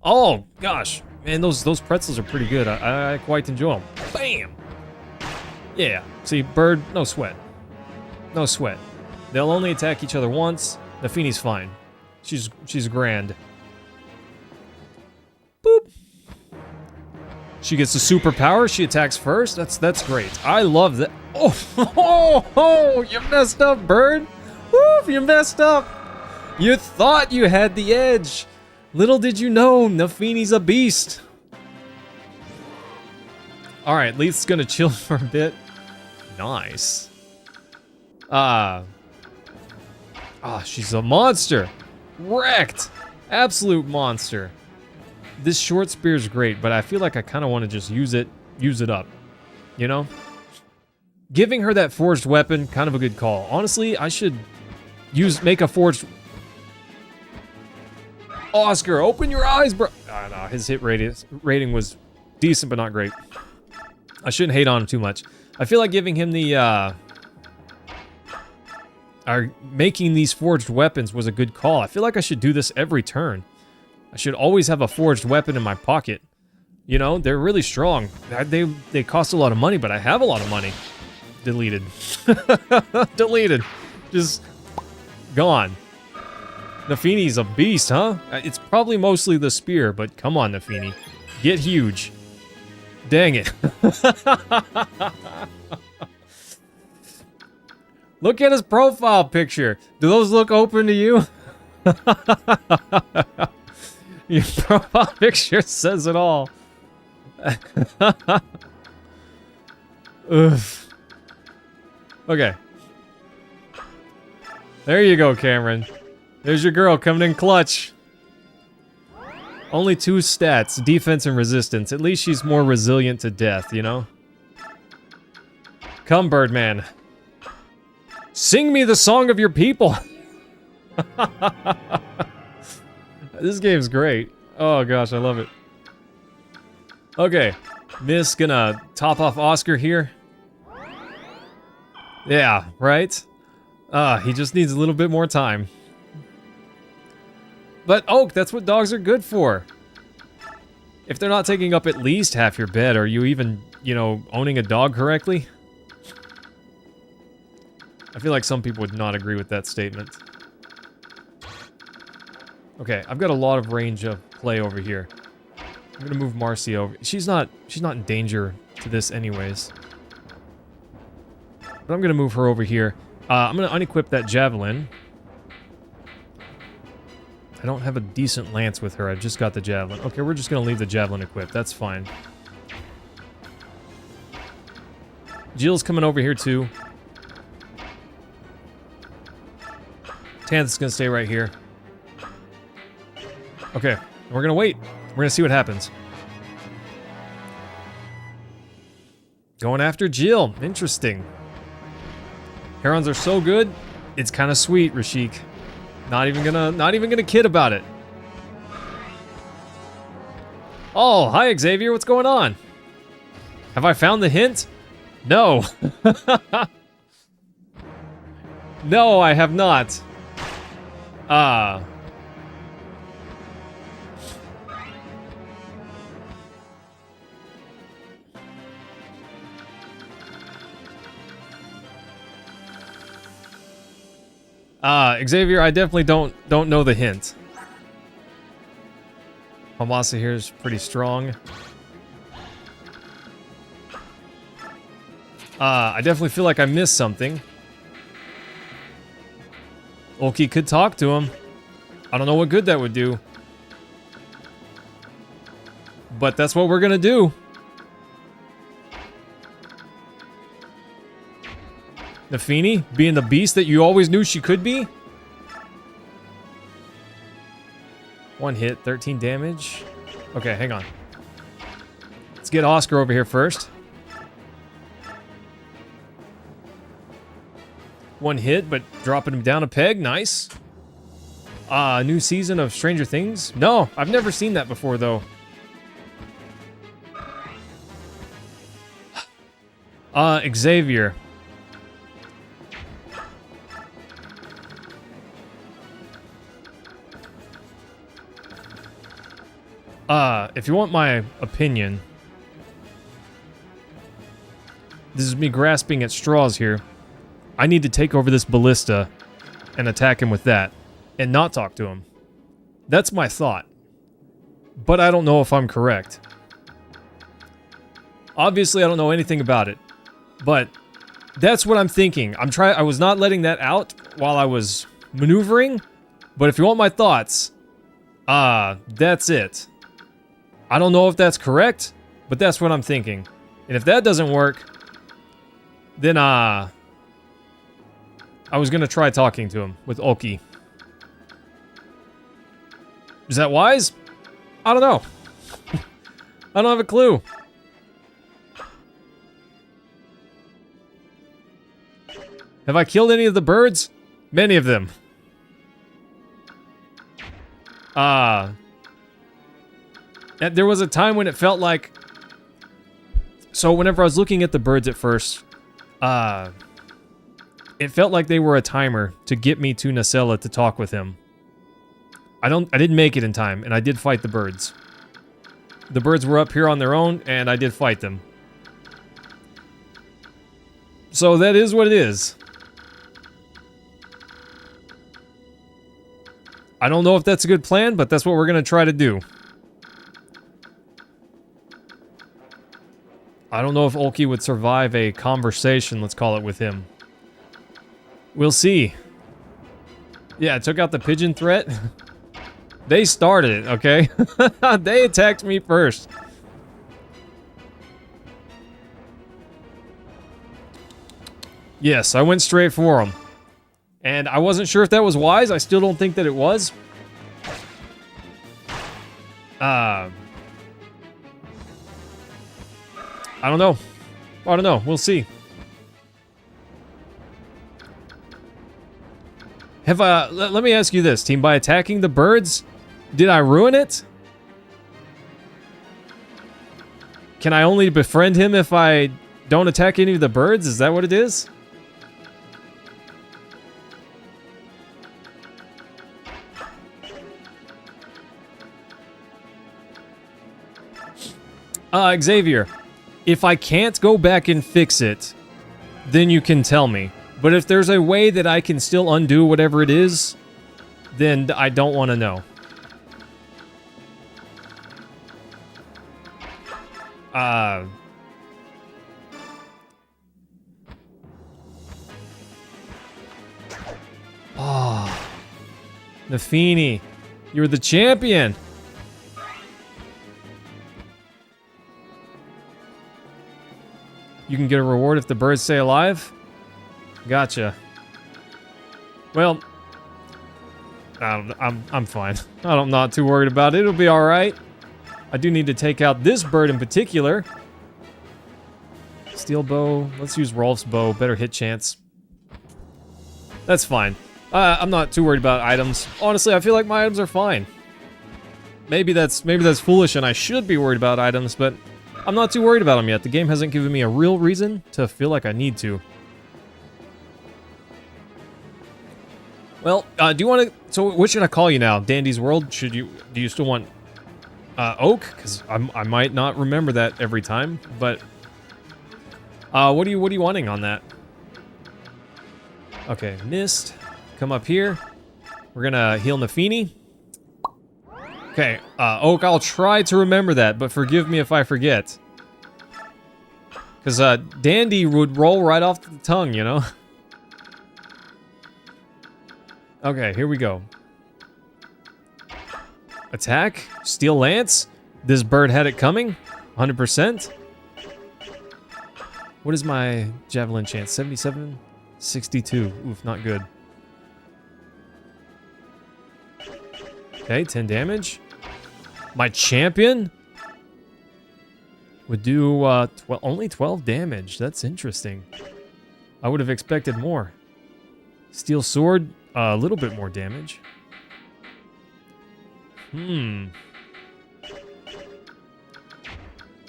Oh gosh, man, those pretzels are pretty good. I quite enjoy them. Bam. Yeah. See, bird, no sweat. No sweat. They'll only attack each other once. Nafini's fine. She's grand. Boop. She gets the superpower. She attacks first. That's great. I love that. Oh, you messed up, bird. Woof, you messed up. You thought you had the edge. Little did you know, Nafini's a beast. All right, Leith's gonna chill for a bit. Nice. She's a monster. Wrecked. Absolute monster. This short spear is great, but I feel like I kind of want to just use it up. you know? Giving her that forged weapon, kind of a good call. Honestly, I should make a forged... Oscar, open your eyes, bro! I don't know, his hit rating was decent, but not great. I shouldn't hate on him too much. I feel like giving him the, making these forged weapons was a good call. I feel like I should do this every turn. I should always have a forged weapon in my pocket. You know, they're really strong. They cost a lot of money, but I have a lot of money. Deleted. Deleted. Just gone. Nafini's a beast, huh? It's probably mostly the spear, but come on, Nafini. Get huge. Dang it. Look at his profile picture. Do those look open to you? Your profile picture says it all. Oof. Okay. There you go, Cameron. There's your girl coming in clutch. Only 2 stats, defense and resistance. At least she's more resilient to death, you know? Come, Birdman. Sing me the song of your people. This game's great. Oh gosh, I love it. Okay, Miss gonna top off Oscar here. Yeah, right? He just needs a little bit more time. But Oak, that's what dogs are good for. If they're not taking up at least half your bed, are you even, you know, owning a dog correctly? I feel like some people would not agree with that statement. Okay, I've got a lot of range of play over here. I'm gonna move Marcy over. She's not in danger to this anyways. But I'm gonna move her over here. I'm gonna unequip that javelin. I don't have a decent lance with her. I just got the javelin. Okay, we're just gonna leave the javelin equipped. That's fine. Jill's coming over here too. Tanth's gonna stay right here. Okay, we're gonna wait. We're gonna see what happens. Going after Jill. Interesting. Herons are so good. It's kind of sweet, Rashik. Not even gonna kid about it. Oh, hi Xavier, what's going on? Have I found the hint? No. No, I have not. Xavier, I definitely don't know the hint. Hamasa here is pretty strong. I definitely feel like I missed something. Oki could talk to him. I don't know what good that would do. But that's what we're gonna do. Nafini, being the beast that you always knew she could be? 1 hit, 13 damage. Okay, hang on. Let's get Oscar over here first. 1 hit, but dropping him down a peg. Nice. New season of Stranger Things? No, I've never seen that before, though. Xavier. If you want my opinion, this is me grasping at straws here. I need to take over this ballista and attack him with that, and not talk to him. That's my thought. But I don't know if I'm correct. Obviously, I don't know anything about it, but that's what I'm thinking. I was not letting that out while I was maneuvering, but if you want my thoughts, that's it. I don't know if that's correct, but that's what I'm thinking. And if that doesn't work, then, I was gonna try talking to him with Oki. Is that wise? I don't know. I don't have a clue. Have I killed any of the birds? Many of them. There was a time when it felt like... So whenever I was looking at the birds at first, it felt like they were a timer to get me to Nacella to talk with him. I didn't make it in time, and I did fight the birds. The birds were up here on their own, and I did fight them. So that is what it is. I don't know if that's a good plan, but that's what we're going to try to do. I don't know if Olki would survive a conversation, let's call it, with him. We'll see. Yeah, I took out the pigeon threat. They started it, okay? They attacked me first. Yes, I went straight for him. And I wasn't sure if that was wise. I still don't think that it was. I don't know. I don't know. We'll see. Let me ask you this, team. By attacking the birds, did I ruin it? Can I only befriend him if I don't attack any of the birds? Is that what it is? Xavier, if I can't go back and fix it, then you can tell me. But if there's a way that I can still undo whatever it is, then I don't want to know. Oh. Nafini, you're the champion. You can get a reward if the birds stay alive? Gotcha. Well, I'm fine. I'm not too worried about it. It'll be alright. I do need to take out this bird in particular. Steel bow. Let's use Rolf's bow. Better hit chance. That's fine. I'm not too worried about items. Honestly, I feel like my items are fine. Maybe that's foolish and I should be worried about items, but I'm not too worried about them yet. The game hasn't given me a real reason to feel like I need to. Well, do you want to... So, what should I call you now? Dandy's World? Do you still want Oak? Because I might not remember that every time, but... what are you wanting on that? Okay, Mist. Come up here. We're gonna heal Nafini. Okay, Oak, I'll try to remember that, but forgive me if I forget. Because, Dandy would roll right off the tongue, you know? Okay, here we go. Attack. Steel Lance. This bird had it coming. 100%. What is my javelin chance? 77? 62. Oof, not good. Okay, 10 damage. My champion would do only 12 damage. That's interesting. I would have expected more. Steel sword, a little bit more damage.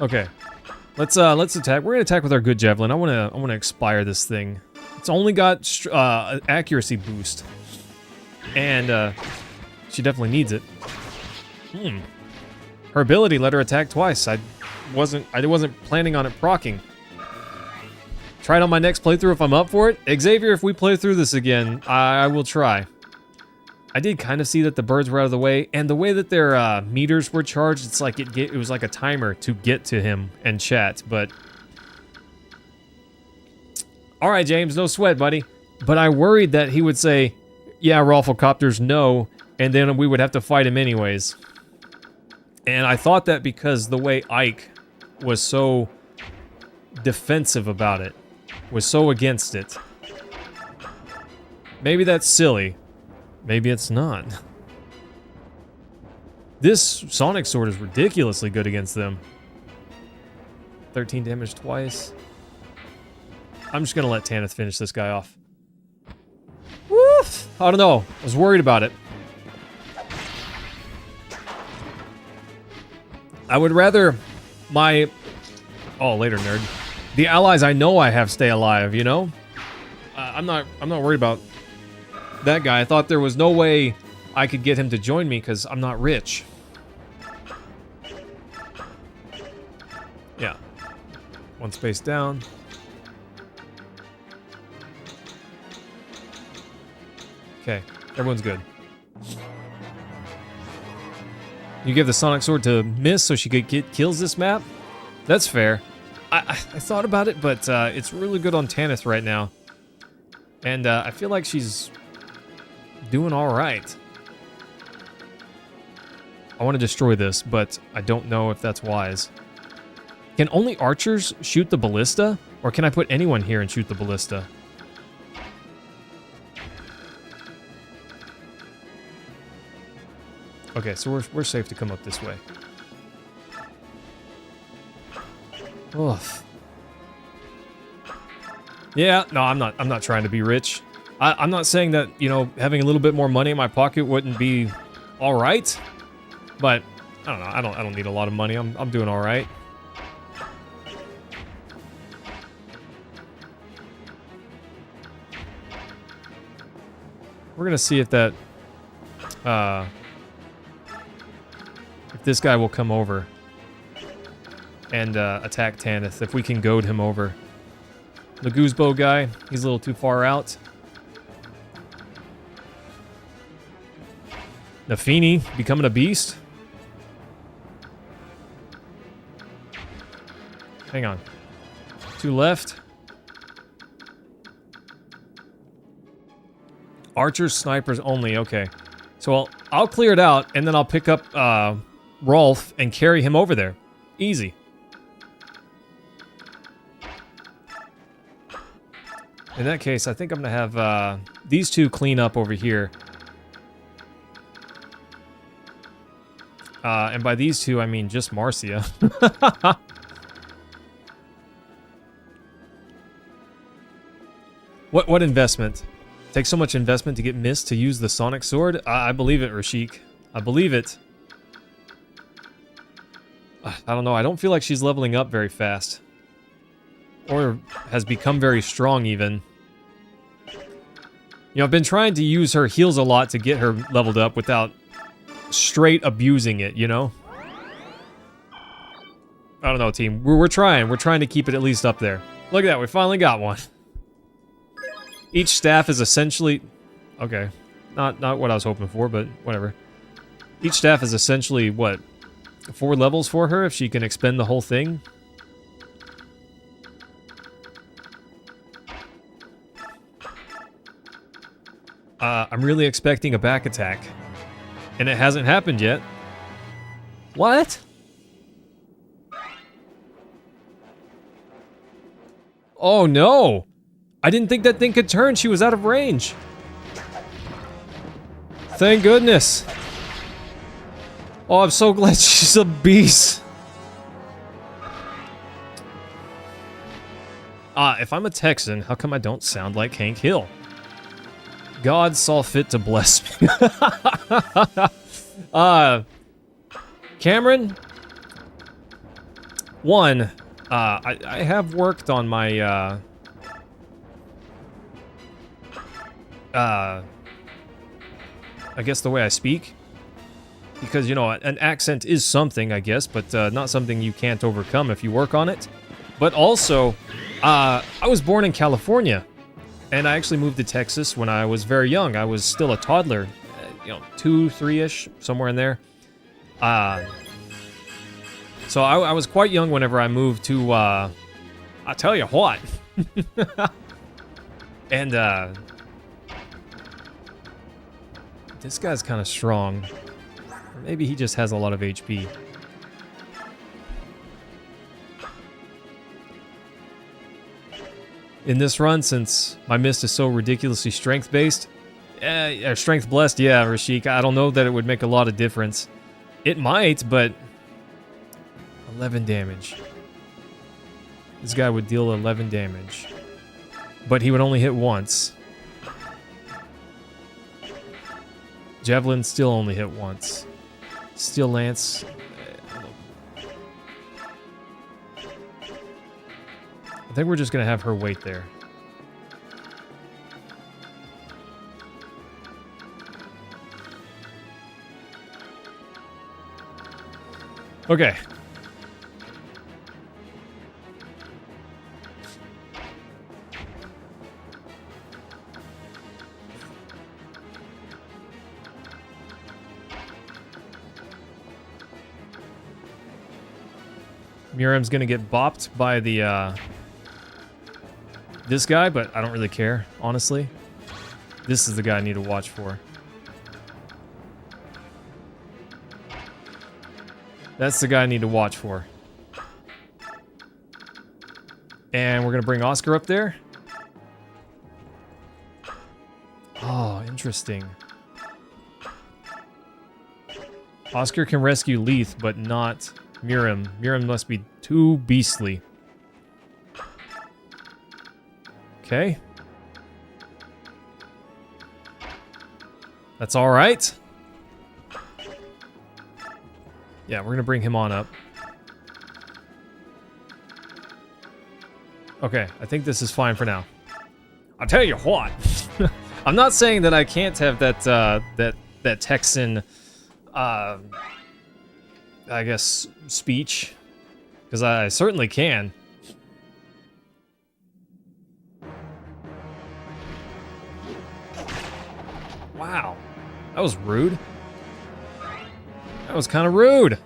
Okay. Let's attack. We're gonna attack with our good javelin. I wanna expire this thing. It's only got accuracy boost, and she definitely needs it. Her ability let her attack twice. I wasn't planning on it proccing. Try it on my next playthrough if I'm up for it. Xavier, if we play through this again, I will try. I did kind of see that the birds were out of the way, and the way that their meters were charged, it's like it was like a timer to get to him and chat, but... Alright, James, no sweat, buddy. But I worried that he would say, yeah, Rafflecopters, no, and then we would have to fight him anyways. And I thought that because the way Ike was so defensive about it, was so against it. Maybe that's silly. Maybe it's not. This Sonic Sword is ridiculously good against them. 13 damage twice. I'm just gonna let Tanith finish this guy off. I don't know. I was worried about it. I would rather my... Oh, later, nerd. The allies I know I have stay alive, you know? I'm not worried about that guy. I thought there was no way I could get him to join me because I'm not rich. Yeah. One space down. Okay, everyone's good. You give the Sonic Sword to Miss so she could get kills this map? That's fair. I thought about it, but it's really good on Tanith right now. And I feel like she's doing alright. I want to destroy this, but I don't know if that's wise. Can only archers shoot the ballista? Or can I put anyone here and shoot the ballista? Okay, so we're safe to come up this way. Oof. Yeah, no, I'm not trying to be rich. I'm not saying that, you know, having a little bit more money in my pocket wouldn't be all right, but I don't know. I don't need a lot of money. I'm doing all right. We're gonna see if that if this guy will come over and attack Tanith, if we can goad him over. The Goosebow guy, he's a little too far out. Nafini becoming a beast. Hang on. 2 left. Archers, snipers only, okay. So I'll clear it out, and then I'll pick up Rolf and carry him over there. Easy. In that case, I think I'm going to have these two clean up over here. And by these two, I mean just Marcia. What investment? Takes so much investment to get Mist to use the Sonic Sword? I believe it, Rashik. I believe it. I don't know. I don't feel like she's leveling up very fast. Or has become very strong, even. You know, I've been trying to use her heals a lot to get her leveled up without straight abusing it, you know? I don't know, team. We're trying. We're trying to keep it at least up there. Look at that. We finally got one. Each staff is essentially... Okay. Not what I was hoping for, but whatever. Each staff is essentially, what? 4 levels for her if she can expend the whole thing? I'm really expecting a back attack. And it hasn't happened yet. What? Oh no! I didn't think that thing could turn. She was out of range. Thank goodness. Oh, I'm so glad she's a beast. If I'm a Texan, how come I don't sound like Hank Hill? God saw fit to bless me. Cameron? One, I have worked on my, I guess the way I speak. Because, you know, an accent is something, I guess, but not something you can't overcome if you work on it. But also, I was born in California, and I actually moved to Texas when I was very young. I was still a toddler, you know, 2, 3-ish, somewhere in there. So I was quite young whenever I moved to, I'll tell you what. And, this guy's kind of strong. Or maybe he just has a lot of HP. In this run, since my Mist is so ridiculously strength-based, strength-blessed, yeah, Rashik, I don't know that it would make a lot of difference. It might, but 11 damage. This guy would deal 11 damage. But he would only hit once. Javelin still only hit once. Steel Lance. I think we're just gonna have her wait there. Okay. Miriam's gonna get bopped by the, this guy, but I don't really care, honestly. This is the guy I need to watch for. That's the guy I need to watch for. And we're gonna bring Oscar up there. Oh, interesting. Oscar can rescue Leith, but not Miriam. Miriam must be too beastly. Okay. That's all right. Yeah, we're gonna bring him on up. Okay, I think this is fine for now. I'll tell you what. I'm not saying that I can't have that that Texan, I guess, speech, because I certainly can. Wow, that was rude. That was kind of rude.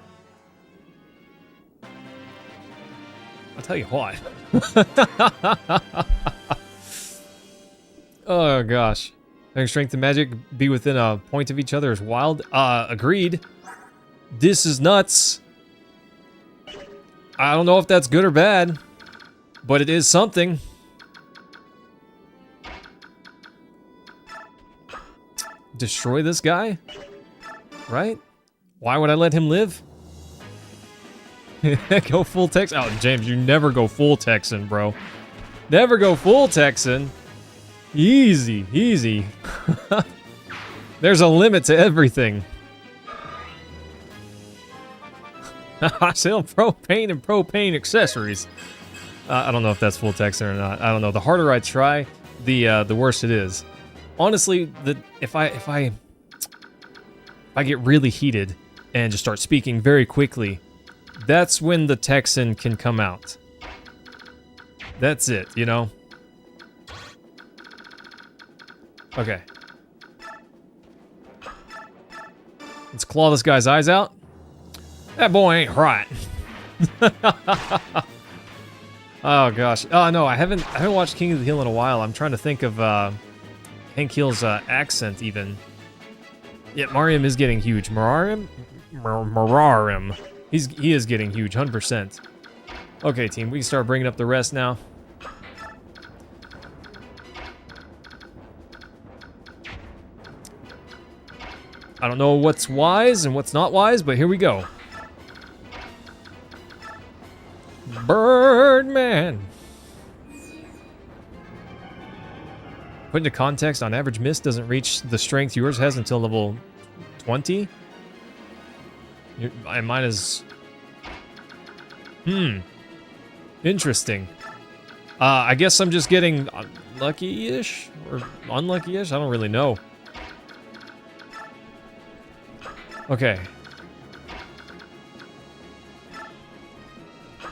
I'll tell you what. Oh gosh. Having strength and magic be within a point of each other is wild. Agreed. This is nuts. I don't know if that's good or bad, but it is something. Destroy this guy? Right? Why would I let him live? Go full Texan. Oh, James, you never go full Texan, bro. Never go full Texan. Easy, easy. There's a limit to everything. I sell propane and propane accessories. I don't know if that's full Texan or not. I don't know. The harder I try, the worse it is. Honestly, if I get really heated and just start speaking very quickly, that's when the Texan can come out. That's it, you know? Okay. Let's claw this guy's eyes out. That boy ain't right. Oh gosh. Oh no, I haven't watched King of the Hill in a while. I'm trying to think of Hank Hill's accent even. Yeah, Mariam is getting huge. Mararim? He is getting huge, 100%. Okay, team, we can start bringing up the rest now. I don't know what's wise and what's not wise, but here we go. Birdman. Put into context, on average, Mist doesn't reach the strength yours has until level 20. Mine is... Interesting. I guess I'm just getting lucky-ish? Or unlucky-ish? I don't really know. Okay.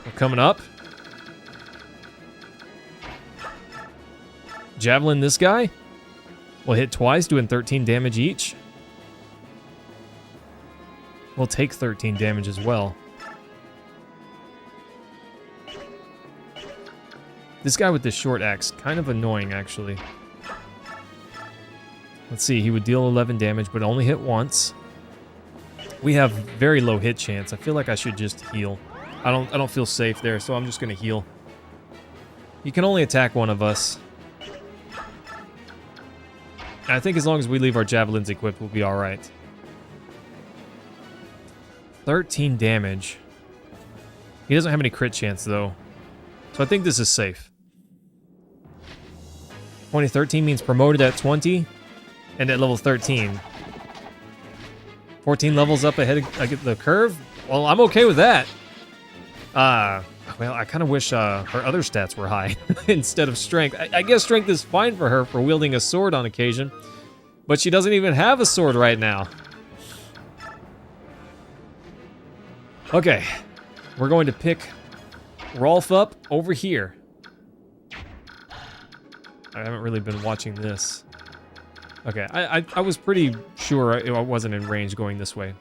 We're coming up. Javelin this guy. We'll hit twice, doing 13 damage each. We'll take 13 damage as well. This guy with the short axe, kind of annoying actually. Let's see, he would deal 11 damage, but only hit once. We have very low hit chance. I feel like I should just heal. I don't feel safe there, so I'm just gonna heal. He can only attack one of us. I think as long as we leave our javelins equipped, we'll be alright. 13 damage. He doesn't have any crit chance, though. So I think this is safe. 2013 means promoted at 20, and at level 13. 14 levels up ahead of the curve? Well, I'm okay with that. Well, I kind of wish her other stats were high instead of strength. I guess strength is fine for her for wielding a sword on occasion, but she doesn't even have a sword right now. Okay, we're going to pick Rolf up over here. I haven't really been watching this. Okay, I was pretty sure I wasn't in range going this way.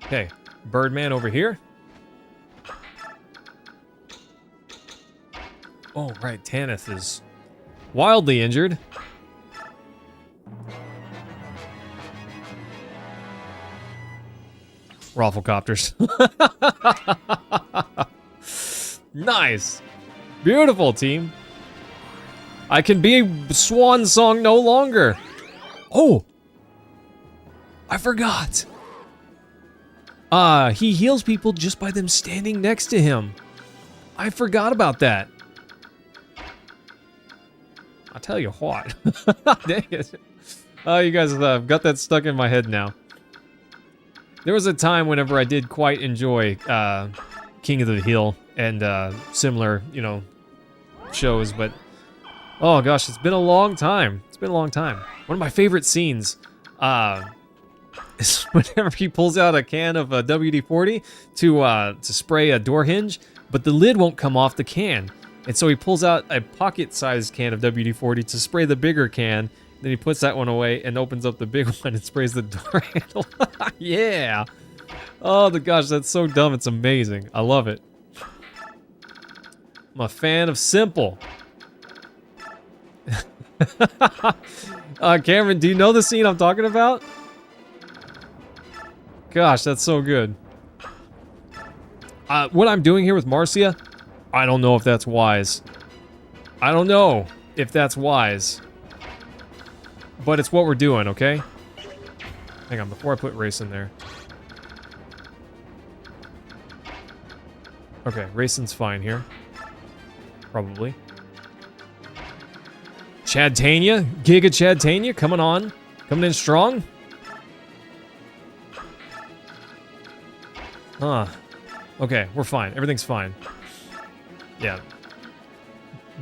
Okay, Birdman over here. Oh, right, Tanith is wildly injured. Rafflecopters. Nice. Beautiful, team. I can be Swan Song no longer. Oh. I forgot. He heals people just by them standing next to him. I forgot about that. I'll tell you what. Dang it. Oh, you guys have got that stuck in my head now. There was a time whenever I did quite enjoy King of the Hill and similar, you know, shows, but oh gosh, it's been a long time. It's been a long time. One of my favorite scenes is whenever he pulls out a can of WD-40 to spray a door hinge, but the lid won't come off the can. And so he pulls out a pocket-sized can of WD-40 to spray the bigger can. Then he puts that one away and opens up the big one and sprays the door handle. Yeah! Oh, the gosh, that's so dumb. It's amazing. I love it. I'm a fan of simple. Cameron, do you know the scene I'm talking about? Gosh, that's so good. What I'm doing here with Marcia, I don't know if that's wise. I don't know if that's wise. But it's what we're doing, okay? Hang on, before I put race in there. Okay, racing's fine here. Probably. Chadtania? Giga Chadtania? Coming on. Coming in strong. Okay, we're fine. Everything's fine. Yeah.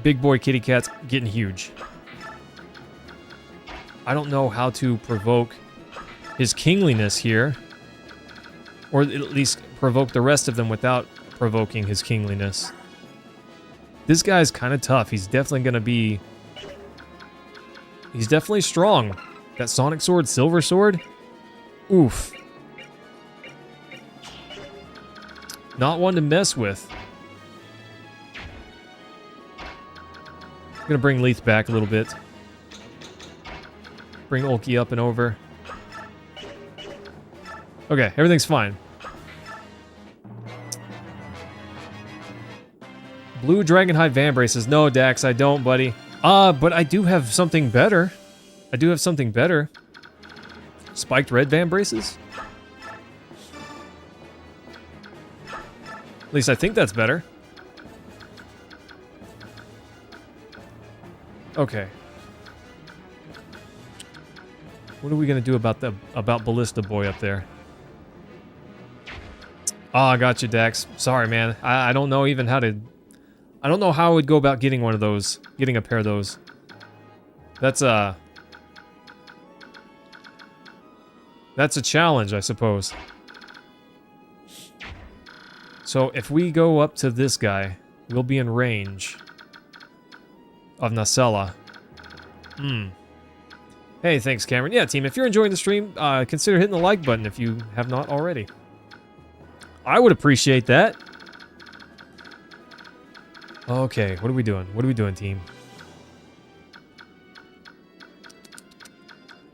Big boy kitty cat's getting huge. I don't know how to provoke his kingliness here. Or at least provoke the rest of them without provoking his kingliness. This guy's kind of tough. He's definitely going to be... He's definitely strong. That Sonic Sword, Silver Sword? Oof. Not one to mess with. I'm going to bring Leith back a little bit. Bring Ulki up and over. Okay, everything's fine. Blue Dragonhide Vambraces. No, Dax, I don't, buddy. But I do have something better. I do have something better. Spiked Red Vambraces? At least I think that's better. Okay. What are we gonna do about Ballista Boy up there? Oh, I got you, Dax. Sorry, man. I don't know even how to... I don't know how I would go about getting one of those. Getting a pair of those. That's a challenge, I suppose. So, if we go up to this guy, we'll be in range of Nacella. Hey, thanks, Cameron. Yeah, team, if you're enjoying the stream, consider hitting the like button if you have not already. I would appreciate that. Okay, what are we doing? What are we doing, team?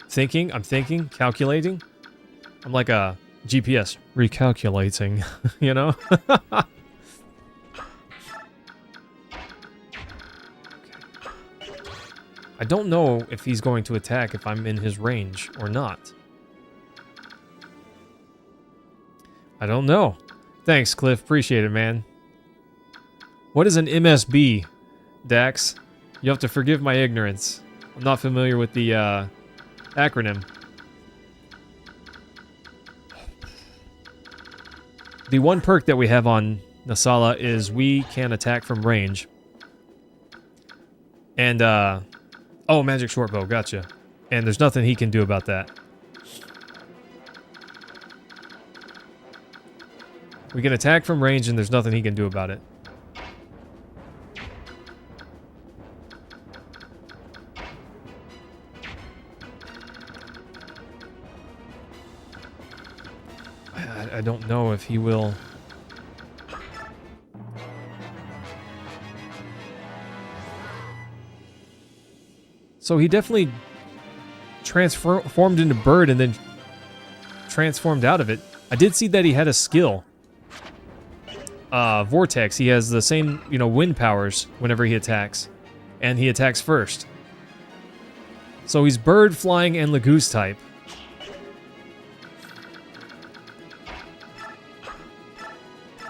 Thinking, I'm thinking, calculating. I'm like a GPS, recalculating, you know? Okay. I don't know if he's going to attack if I'm in his range or not. I don't know. Thanks, Cliff. Appreciate it, man. What is an MSB, Dax? You have to forgive my ignorance. I'm not familiar with the acronym. The one perk that we have on Nasala is we can attack from range. And, oh, magic short bow, gotcha. And there's nothing he can do about that. We can attack from range and there's nothing he can do about it. I don't know if he will... So he definitely transformed into bird and then transformed out of it. I did see that he had a skill. Vortex. He has the same, you know, wind powers whenever he attacks. And he attacks first. So he's bird, flying, and Lagoose type.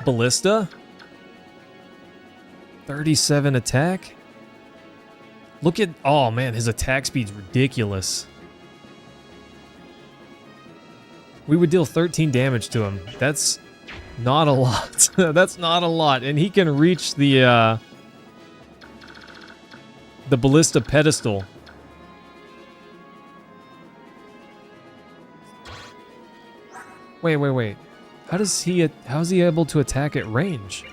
Ballista? 37 attack? Look at... Oh, man, his attack speed's ridiculous. We would deal 13 damage to him. That's not a lot. That's not a lot. And he can reach the ballista pedestal. Wait. How is he able to attack at range?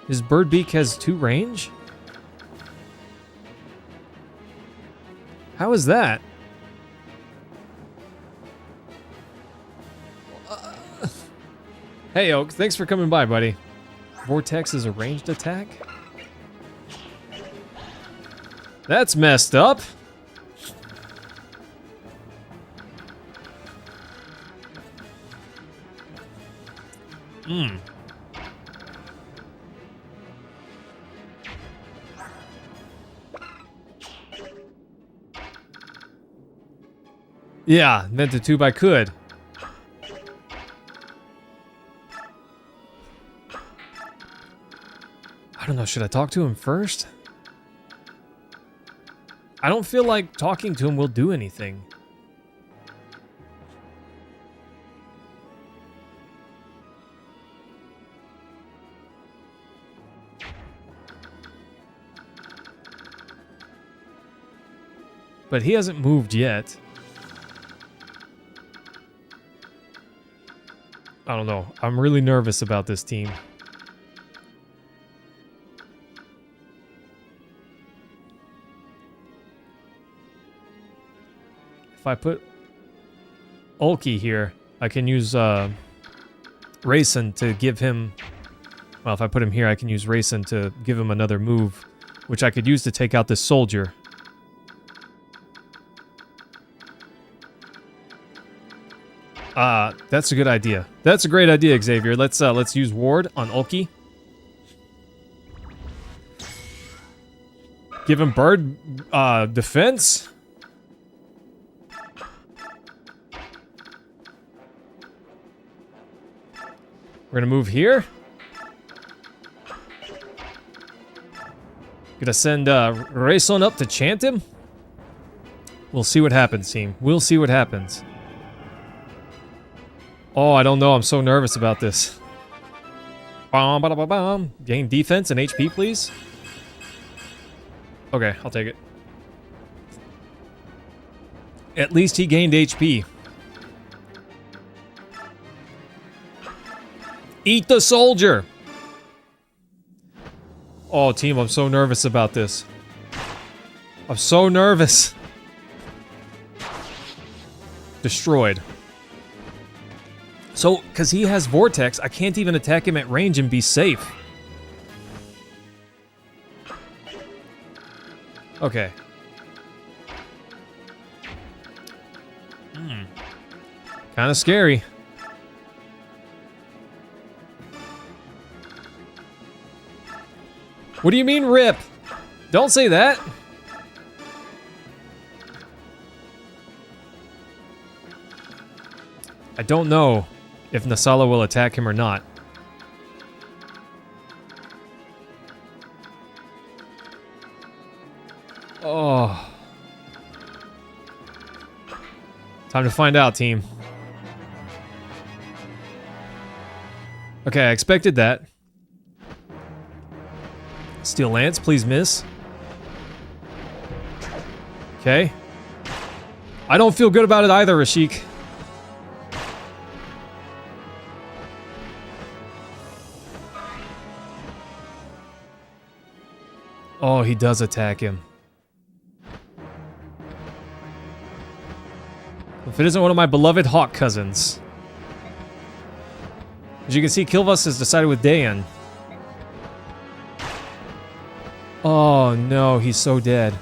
His bird beak has 2 range? How is that? Hey, Oak, thanks for coming by, buddy. Vortex is a ranged attack? That's messed up. Yeah, meant to tube I could. I don't know, should I talk to him first? I don't feel like talking to him will do anything. But he hasn't moved yet. I don't know. I'm really nervous about this team. If I put Ulki here, I can use Rayson to give him... Well, if I put him here, I can use Rayson to give him another move, which I could use to take out this soldier. That's a good idea. That's a great idea, Xavier. Let's use Ward on Ulki. Give him bird defense. We're gonna move here. Gonna send Rayson up to chant him. We'll see what happens, team. We'll see what happens. Oh, I don't know. I'm so nervous about this. Gain defense and HP, please. Okay, I'll take it. At least he gained HP. Eat the soldier! Oh, team, I'm so nervous about this. I'm so nervous. Destroyed. So, because he has Vortex, I can't even attack him at range and be safe. Okay. Kind of scary. What do you mean, rip? Don't say that. I don't know if Nasala will attack him or not. Oh. Time to find out, team. Okay, I expected that. Steel Lance, please miss. Okay. I don't feel good about it either, Rashik. Oh, he does attack him. If it isn't one of my beloved hawk cousins. As you can see, Kilvas has decided with Dayan. Oh no, he's so dead.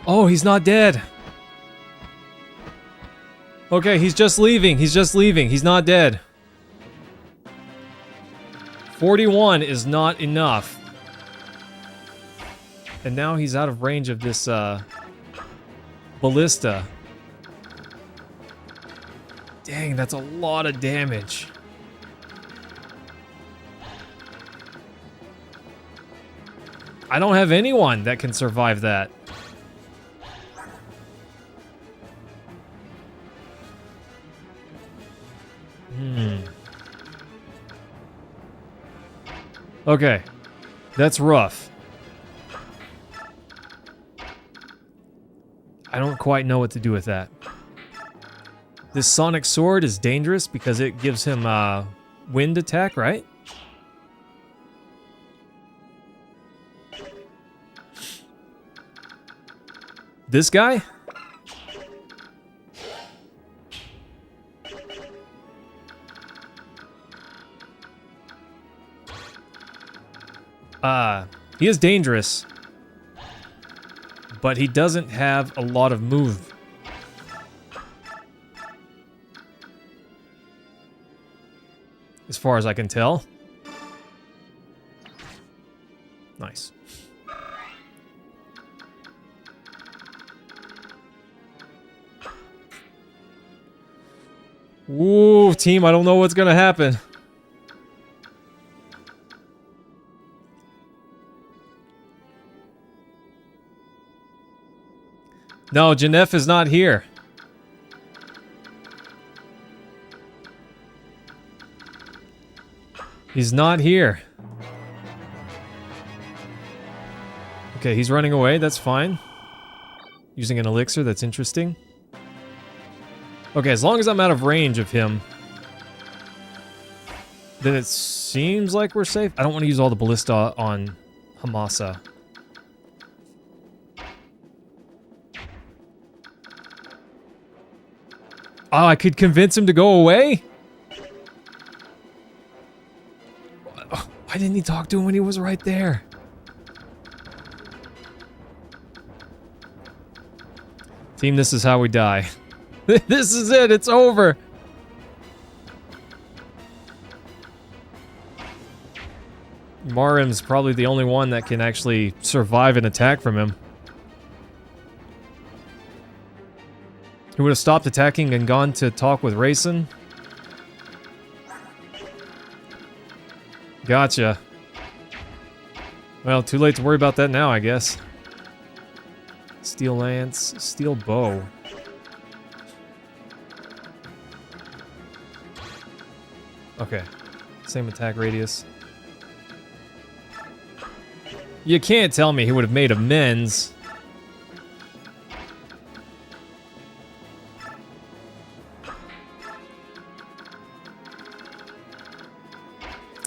Oh, he's not dead. Okay, he's just leaving. He's just leaving. He's not dead. 41 is not enough. And now he's out of range of this, ballista. Dang, that's a lot of damage. I don't have anyone that can survive that. Okay, that's rough. I don't quite know what to do with that. This Sonic Sword is dangerous because it gives him wind attack, right? This guy? He is dangerous, but he doesn't have a lot of move. As far as I can tell. Nice. Ooh, team, I don't know what's gonna happen. No, Janef is not here. He's not here. Okay, he's running away. That's fine. Using an elixir. That's interesting. Okay, as long as I'm out of range of him, then it seems like we're safe. I don't want to use all the ballista on Hamasa. Oh, I could convince him to go away? Why didn't he talk to him when he was right there? Team, this is how we die. This is it, it's over. Marim's probably the only one that can actually survive an attack from him. He would have stopped attacking and gone to talk with Rayson. Gotcha. Well, too late to worry about that now, I guess. Steel Lance, Steel Bow. Okay. Same attack radius. You can't tell me he would have made amends.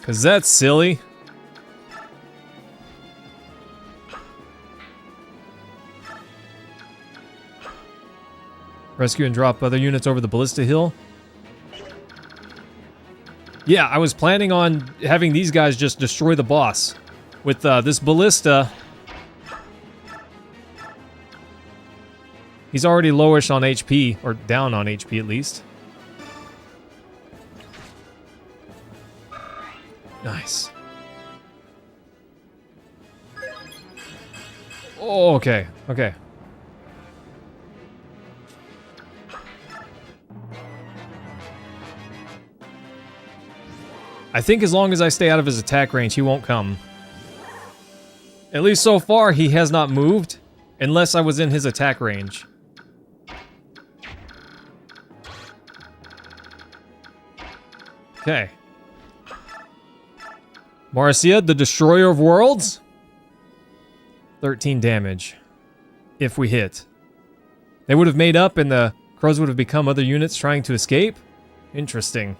Cause that's silly. Rescue and drop other units over the ballista hill. Yeah, I was planning on having these guys just destroy the boss. With this ballista. He's already lowish on HP, or down on HP at least. Nice. Oh, okay, okay. I think as long as I stay out of his attack range, he won't come. At least so far, he has not moved. Unless I was in his attack range. Okay. Marcia, the Destroyer of Worlds? 13 damage. If we hit. They would have made up and the crows would have become other units trying to escape? Interesting.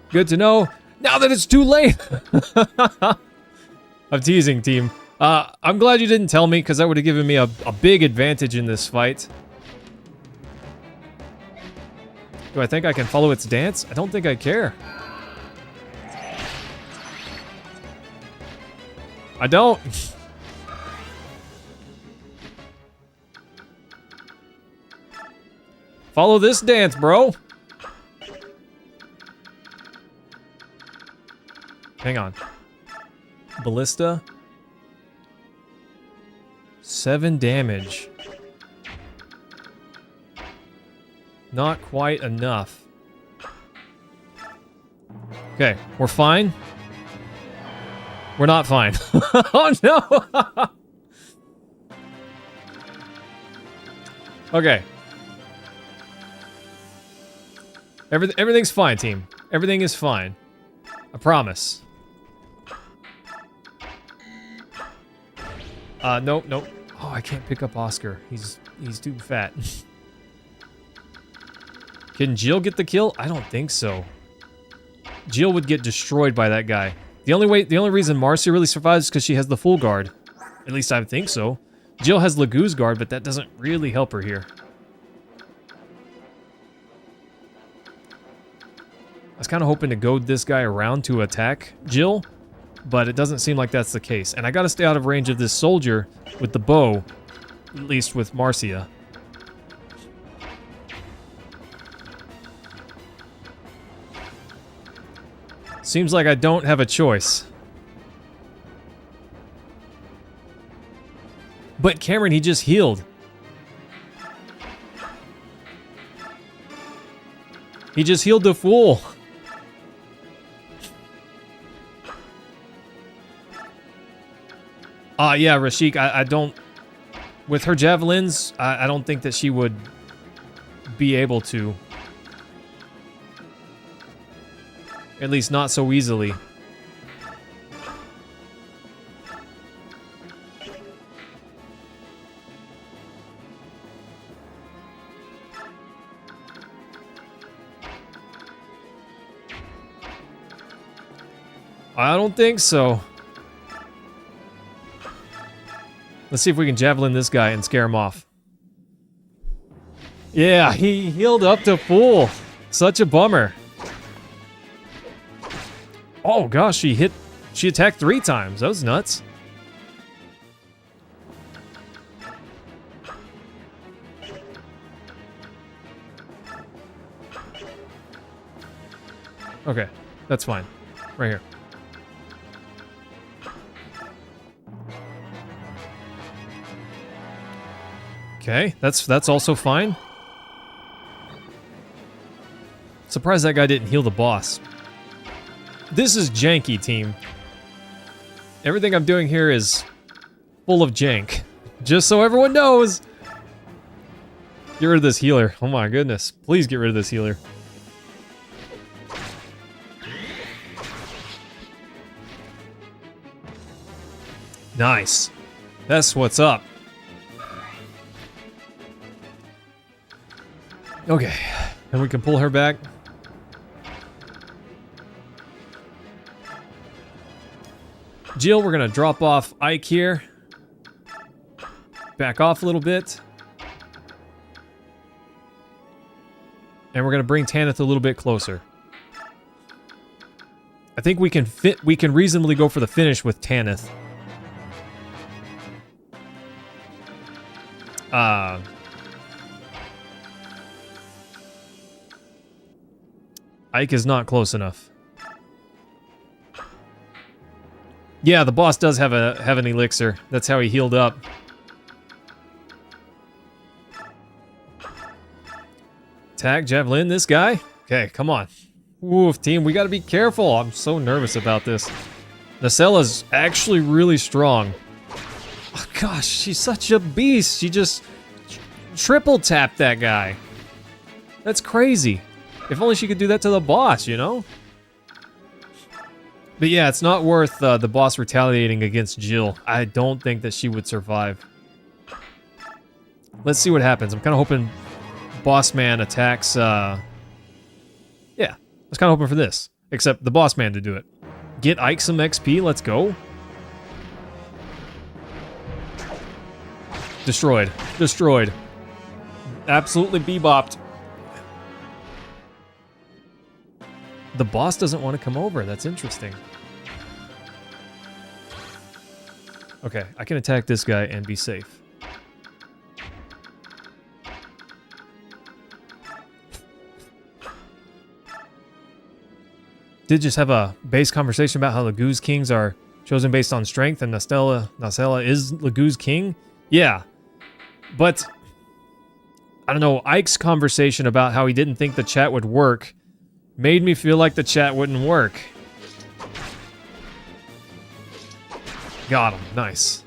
Good to know. Now that it's too late! I'm teasing, team. I'm glad you didn't tell me, because that would have given me a big advantage in this fight. Do I think I can follow its dance? I don't think I care. I don't. Follow this dance, bro. Hang on. Ballista. 7 damage. Not quite enough. Okay, we're fine. We're not fine. Oh no! Okay. Everything's fine, team. Everything is fine. I promise. Nope. Oh, I can't pick up Oscar. He's too fat. Can Jill get the kill? I don't think so. Jill would get destroyed by that guy. The only reason Marcia really survives is because she has the full guard. At least I think so. Jill has Lagoo's guard, but that doesn't really help her here. I was kind of hoping to goad this guy around to attack Jill, but it doesn't seem like that's the case. And I gotta stay out of range of this soldier with the bow, at least with Marcia. Seems like I don't have a choice. But Cameron, he just healed. He just healed the fool. Yeah, Rashik, I don't... With her javelins, I don't think that she would be able to. At least not so easily. I don't think so. Let's see if we can javelin this guy and scare him off. Yeah, he healed up to full. Such a bummer. Oh gosh, she attacked 3 times. That was nuts. Okay, that's fine. Right here. Okay, that's also fine. Surprised that guy didn't heal the boss. This is janky, team. Everything I'm doing here is full of jank. Just so everyone knows. Get rid of this healer. Oh my goodness. Please get rid of this healer. Nice. That's what's up. Okay. And we can pull her back. Jill, we're gonna drop off Ike here. Back off a little bit. And we're gonna bring Tanith a little bit closer. I think we can reasonably go for the finish with Tanith. Ike is not close enough. Yeah, the boss does have an elixir. That's how he healed up. Tag javelin this guy. Okay, come on. Oof, team, we gotta be careful. I'm so nervous about this. Nacella's actually really strong. Oh, gosh, she's such a beast. She just triple tapped that guy. That's crazy. If only she could do that to the boss, you know? But yeah, it's not worth the boss retaliating against Jill. I don't think that she would survive. Let's see what happens. I'm kind of hoping Boss Man attacks, yeah, I was kind of hoping for this. Except the Boss Man to do it. Get Ike some XP, let's go. Destroyed. Destroyed. Absolutely bebopped. The boss doesn't want to come over. That's interesting. Okay, I can attack this guy and be safe. Did just have a base conversation about how Lagoo's kings are chosen based on strength, and Nacella is Lagoo's king? Yeah. But, I don't know, Ike's conversation about how he didn't think the chat would work made me feel like the chat wouldn't work. Got him. Nice.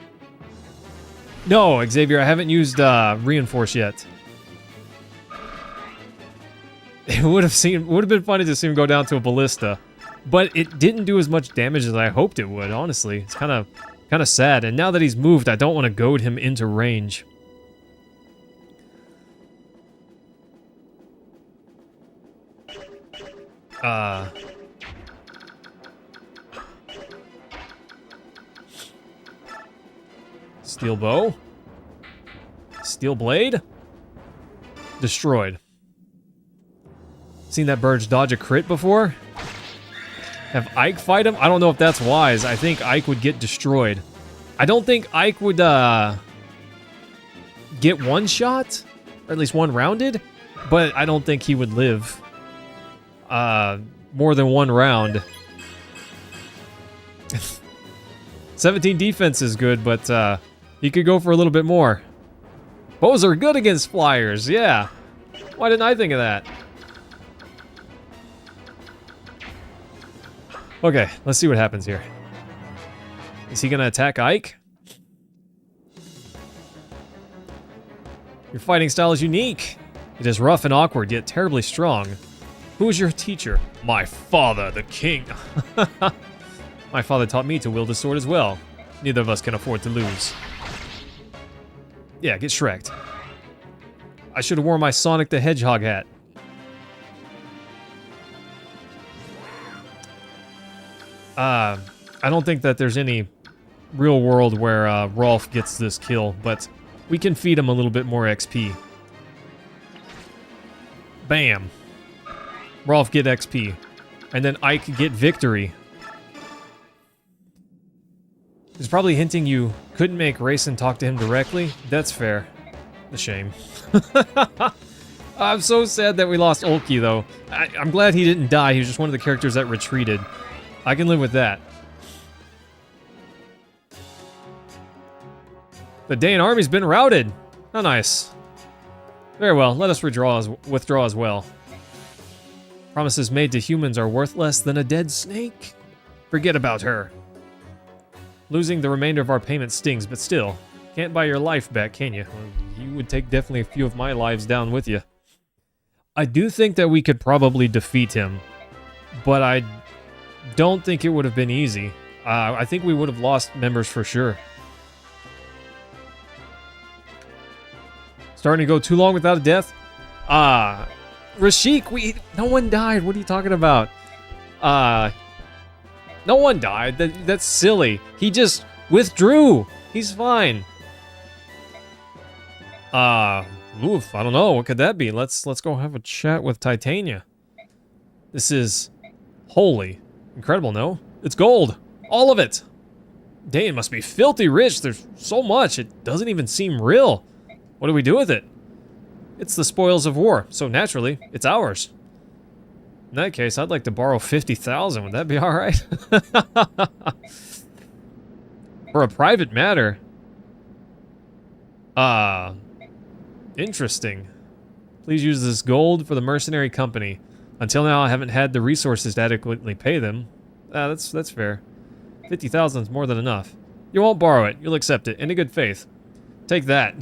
No, Xavier, I haven't used Reinforce yet. It would have been funny to see him go down to a ballista, but it didn't do as much damage as I hoped it would, honestly. It's kind of sad, and now that he's moved, I don't want to goad him into range. Steel bow. Steel blade. Destroyed. Seen that Burge dodge a crit before? Have Ike fight him? I don't know if that's wise. I think Ike would get destroyed. I don't think Ike would get one shot, or at least one rounded, but I don't think he would live more than one round. 17 defense is good, but he could go for a little bit more. Bows are good against flyers, yeah. Why didn't I think of that? Okay, let's see what happens here. Is he gonna attack Ike? Your fighting style is unique. It is rough and awkward, yet terribly strong. Who is your teacher? My father, the king. My father taught me to wield a sword as well. Neither of us can afford to lose. Yeah, get Shrek'd. I should have worn my Sonic the Hedgehog hat. I don't think that there's any real world where Rolf gets this kill, but we can feed him a little bit more XP. Bam. Rolf get XP. And then Ike get victory. He's probably hinting you couldn't make Rayson talk to him directly. That's fair. A shame. I'm so sad that we lost Olkey, though. I'm glad he didn't die. He was just one of the characters that retreated. I can live with that. The Daean army's been routed. How nice. Very well, let us withdraw as well. Promises made to humans are worth less than a dead snake. Forget about her. Losing the remainder of our payment stings, but still, can't buy your life back, can you? Well, you would take definitely a few of my lives down with you. I do think that we could probably defeat him, but I don't think it would have been easy. I think we would have lost members for sure. Starting to go too long without a death? Rashik, no one died. What are you talking about? No one died. That's silly. He just withdrew. He's fine. Oof, I don't know. What could that be? Let's go have a chat with Titania. This is holy. Incredible, no? It's gold. All of it. Daean must be filthy rich. There's so much. It doesn't even seem real. What do we do with it? It's the spoils of war, so naturally, it's ours. In that case, I'd like to borrow 50,000. Would that be all right? For a private matter. Interesting. Please use this gold for the mercenary company. Until now, I haven't had the resources to adequately pay them. That's fair. 50,000 is more than enough. You won't borrow it. You'll accept it, in a good faith. Take that.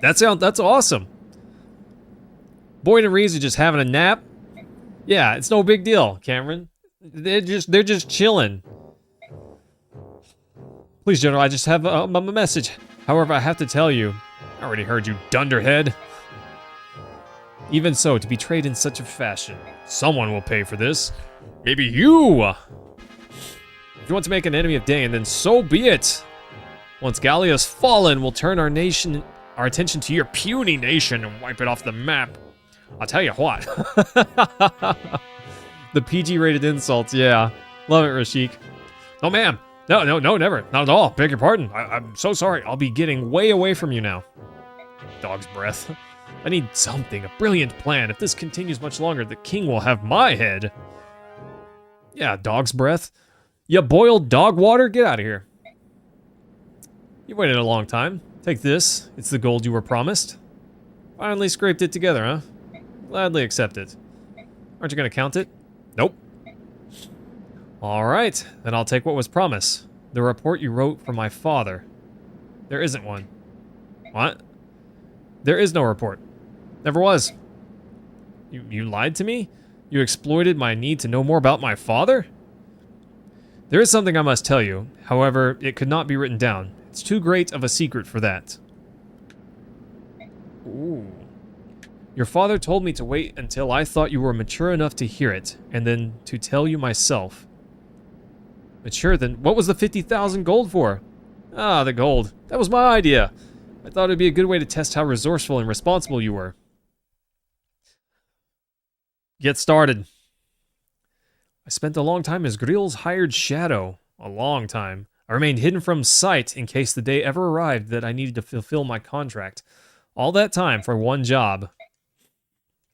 That's awesome. Boyd and Reeves are just having a nap. Yeah, it's no big deal, Cameron. They're just chilling. Please, General, I just have a message. However, I have to tell you. I already heard you, dunderhead. Even so, to be betrayed in such a fashion. Someone will pay for this. Maybe you! If you want to make an enemy of Dane, then so be it! Once Gallia's fallen, we'll turn our attention to your puny nation and wipe it off the map. I'll tell you what. The PG-rated insults, yeah. Love it, Rashik. Oh, ma'am. No, never. Not at all. Beg your pardon. I'm so sorry. I'll be getting way away from you now. Dog's breath. I need something, a brilliant plan. If this continues much longer, the king will have my head. Yeah, dog's breath. You boiled dog water? Get out of here. You waited a long time. Take this. It's the gold you were promised. Finally scraped it together, huh? Gladly accept it. Aren't you going to count it? Nope. Alright, then I'll take what was promised. The report you wrote for my father. There isn't one. What? There is no report. Never was. You lied to me? You exploited my need to know more about my father? There is something I must tell you. However, it could not be written down. It's too great of a secret for that. Ooh. Your father told me to wait until I thought you were mature enough to hear it, and then to tell you myself. Mature, then what was the 50,000 gold for? Ah, the gold. That was my idea. I thought it'd be a good way to test how resourceful and responsible you were. Get started. I spent a long time as Grill's hired shadow. A long time. I remained hidden from sight in case the day ever arrived that I needed to fulfill my contract. All that time for one job.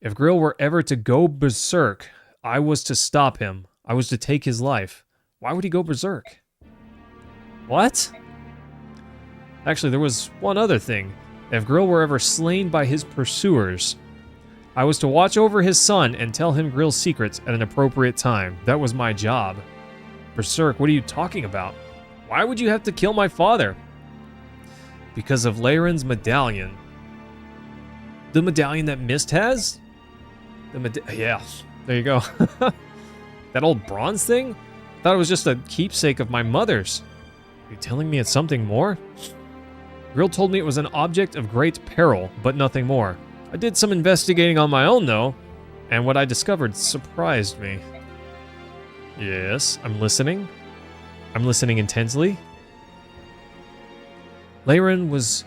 If Grill were ever to go berserk, I was to stop him. I was to take his life. Why would he go berserk? What? Actually, there was one other thing. If Grill were ever slain by his pursuers, I was to watch over his son and tell him Grill's secrets at an appropriate time. That was my job. Berserk, what are you talking about? Why would you have to kill my father? Because of Leyren's medallion. The medallion that Mist has? Yeah, there you go. That old bronze thing? I thought it was just a keepsake of my mother's. Are you telling me it's something more? Grill told me it was an object of great peril, but nothing more. I did some investigating on my own, though, and what I discovered surprised me. Yes, I'm listening. I'm listening intensely. Leyren was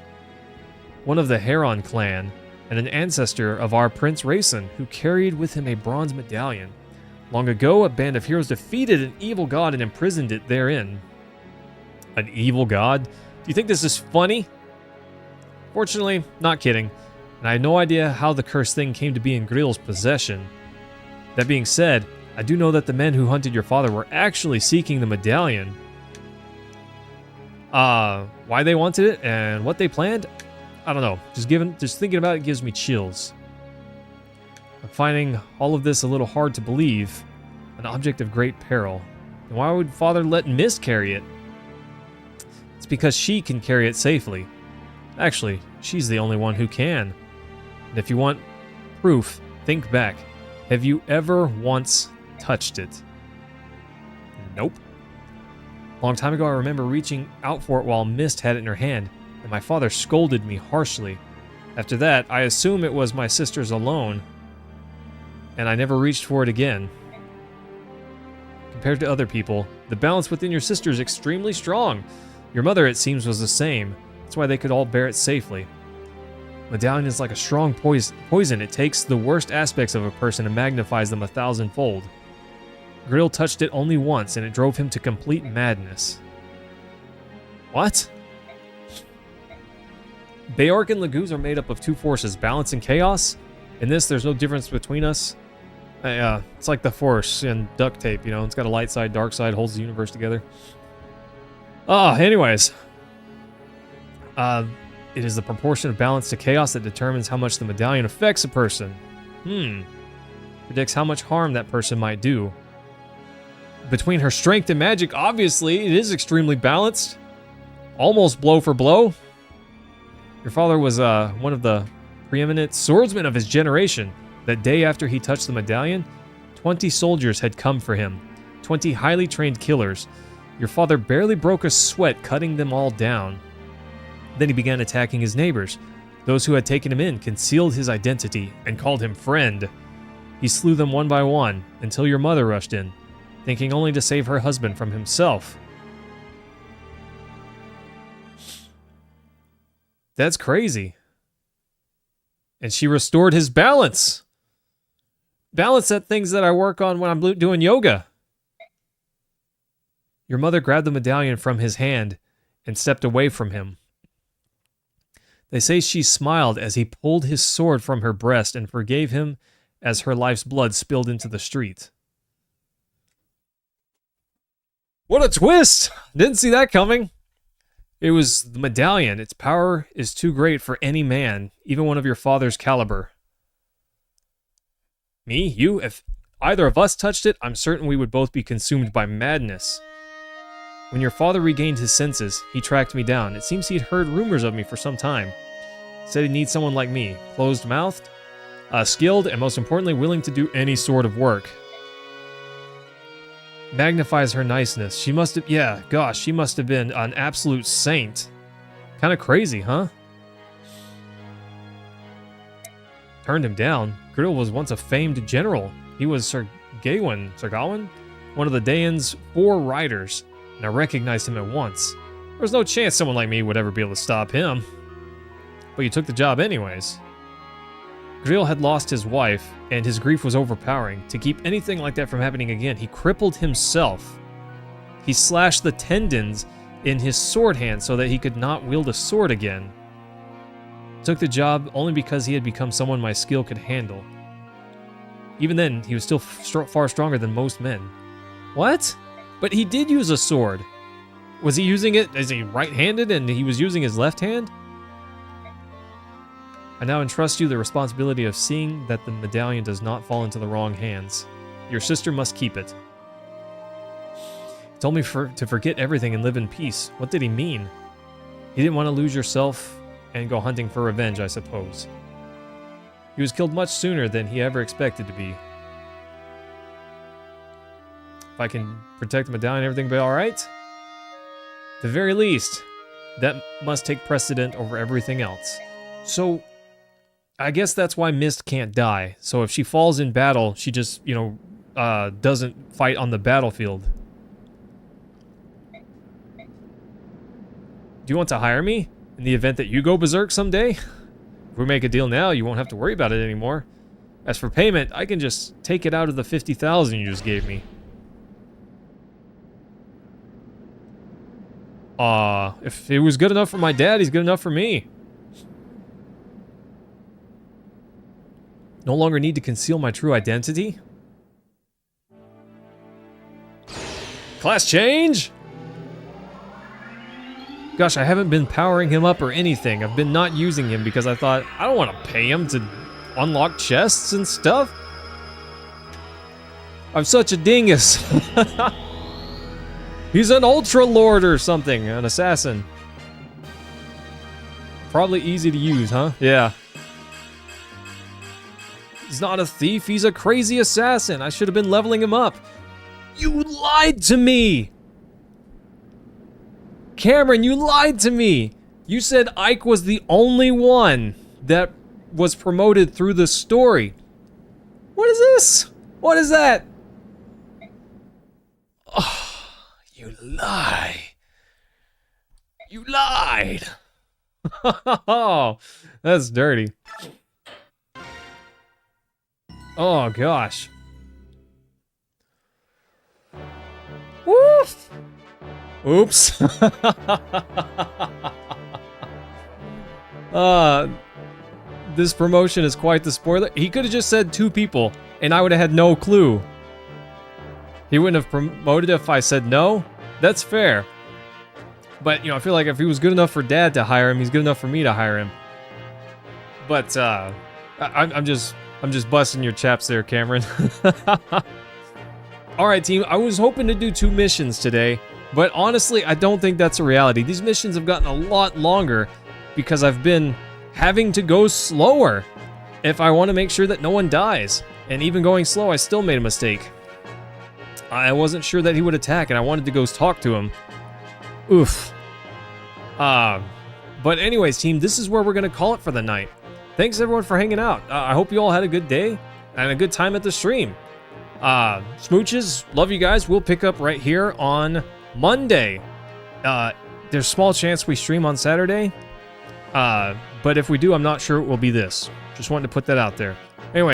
one of the Heron clan, and an ancestor of our Prince Rayson, who carried with him a bronze medallion. Long ago, a band of heroes defeated an evil god and imprisoned it therein. An evil god? Do you think this is funny? Fortunately, not kidding, and I have no idea how the cursed thing came to be in Grill's possession. That being said, I do know that the men who hunted your father were actually seeking the medallion. Why they wanted it and what they planned? I don't know. Just thinking about it gives me chills. I'm finding all of this a little hard to believe. An object of great peril. And why would Father let Mist carry it? It's because she can carry it safely. Actually, she's the only one who can. And if you want proof, think back. Have you ever once touched it? Nope. A long time ago, I remember reaching out for it while Mist had it in her hand, and my father scolded me harshly. After that, I assume it was my sister's alone, and I never reached for it again. Compared to other people, the balance within your sister is extremely strong. Your mother, it seems, was the same. That's why they could all bear it safely. Medallion is like a strong poison. It takes the worst aspects of a person and magnifies them 1,000-fold. Grill touched it only once, and it drove him to complete madness. What? Bayork and Laguz are made up of two forces, balance and chaos. In this, there's no difference between us. It's like the Force and duct tape, you know? It's got a light side, dark side, holds the universe together. Anyways. It is the proportion of balance to chaos that determines how much the medallion affects a person. predicts how much harm that person might do. Between her strength and magic, obviously, it is extremely balanced. Almost blow for blow. Your father was one of the preeminent swordsmen of his generation. That day after he touched the medallion, 20 soldiers had come for him. 20 highly trained killers. Your father barely broke a sweat cutting them all down. Then he began attacking his neighbors. Those who had taken him in concealed his identity and called him friend. He slew them one by one until your mother rushed in, thinking only to save her husband from himself. That's crazy. And she restored his balance. Balance at things that I work on when I'm doing yoga. Your mother grabbed the medallion from his hand and stepped away from him. They say she smiled as he pulled his sword from her breast and forgave him as her life's blood spilled into the street. What a twist! Didn't see that coming. It was the medallion. Its power is too great for any man, even one of your father's caliber. Me? You? If either of us touched it, I'm certain we would both be consumed by madness. When your father regained his senses, he tracked me down. It seems he'd heard rumors of me for some time. Said he'd need someone like me, closed-mouthed, skilled, and most importantly, willing to do any sort of work. Magnifies her niceness. She must have, she must have been an absolute saint. Kind of crazy, huh? Turned him down. Griddle was once a famed general. He was Sir Gawain, one of the Daeon's 4 riders, and I recognized him at once. There was no chance someone like me would ever be able to stop him. But you took the job anyways. Grill had lost his wife, and his grief was overpowering. To keep anything like that from happening again, he crippled himself. He slashed the tendons in his sword hand so that he could not wield a sword again. Took the job only because he had become someone my skill could handle. Even then, he was still far stronger than most men. What? But he did use a sword. Was he using it? Is he right-handed and he was using his left hand? I now entrust you the responsibility of seeing that the medallion does not fall into the wrong hands. Your sister must keep it. He told me to forget everything and live in peace. What did he mean? He didn't want to lose yourself and go hunting for revenge, I suppose. He was killed much sooner than he ever expected to be. If I can protect the medallion, everything will be alright? At the very least, that must take precedent over everything else. So, I guess that's why Mist can't die. So if she falls in battle, she just, doesn't fight on the battlefield. Do you want to hire me? In the event that you go berserk someday? If we make a deal now, you won't have to worry about it anymore. As for payment, I can just take it out of the 50,000 you just gave me. If it was good enough for my dad, he's good enough for me. No longer need to conceal my true identity? Class change? Gosh, I haven't been powering him up or anything. I've been not using him because I thought, I don't want to pay him to unlock chests and stuff. I'm such a dingus. He's an Ultra Lord or something, an assassin. Probably easy to use, huh? Yeah. He's not a thief, he's a crazy assassin. I should have been leveling him up. You lied to me! Cameron, you lied to me! You said Ike was the only one that was promoted through the story. What is this? What is that? Oh, you lie. You lied. Oh, that's dirty. Oh, gosh. Woof! Oops. This promotion is quite the spoiler. He could have just said 2 people, and I would have had no clue. He wouldn't have promoted if I said no. That's fair. But, I feel like if he was good enough for Dad to hire him, he's good enough for me to hire him. But, I'm just I'm just busting your chaps there, Cameron. Alright, team, I was hoping to do 2 missions today, but honestly, I don't think that's a reality. These missions have gotten a lot longer because I've been having to go slower if I want to make sure that no one dies. And even going slow, I still made a mistake. I wasn't sure that he would attack, and I wanted to go talk to him. Oof. But anyways, team, this is where we're going to call it for the night. Thanks, everyone, for hanging out. I hope you all had a good day and a good time at the stream. Smooches, love you guys. We'll pick up right here on Monday. There's a small chance we stream on Saturday. But if we do, I'm not sure it will be this. Just wanted to put that out there.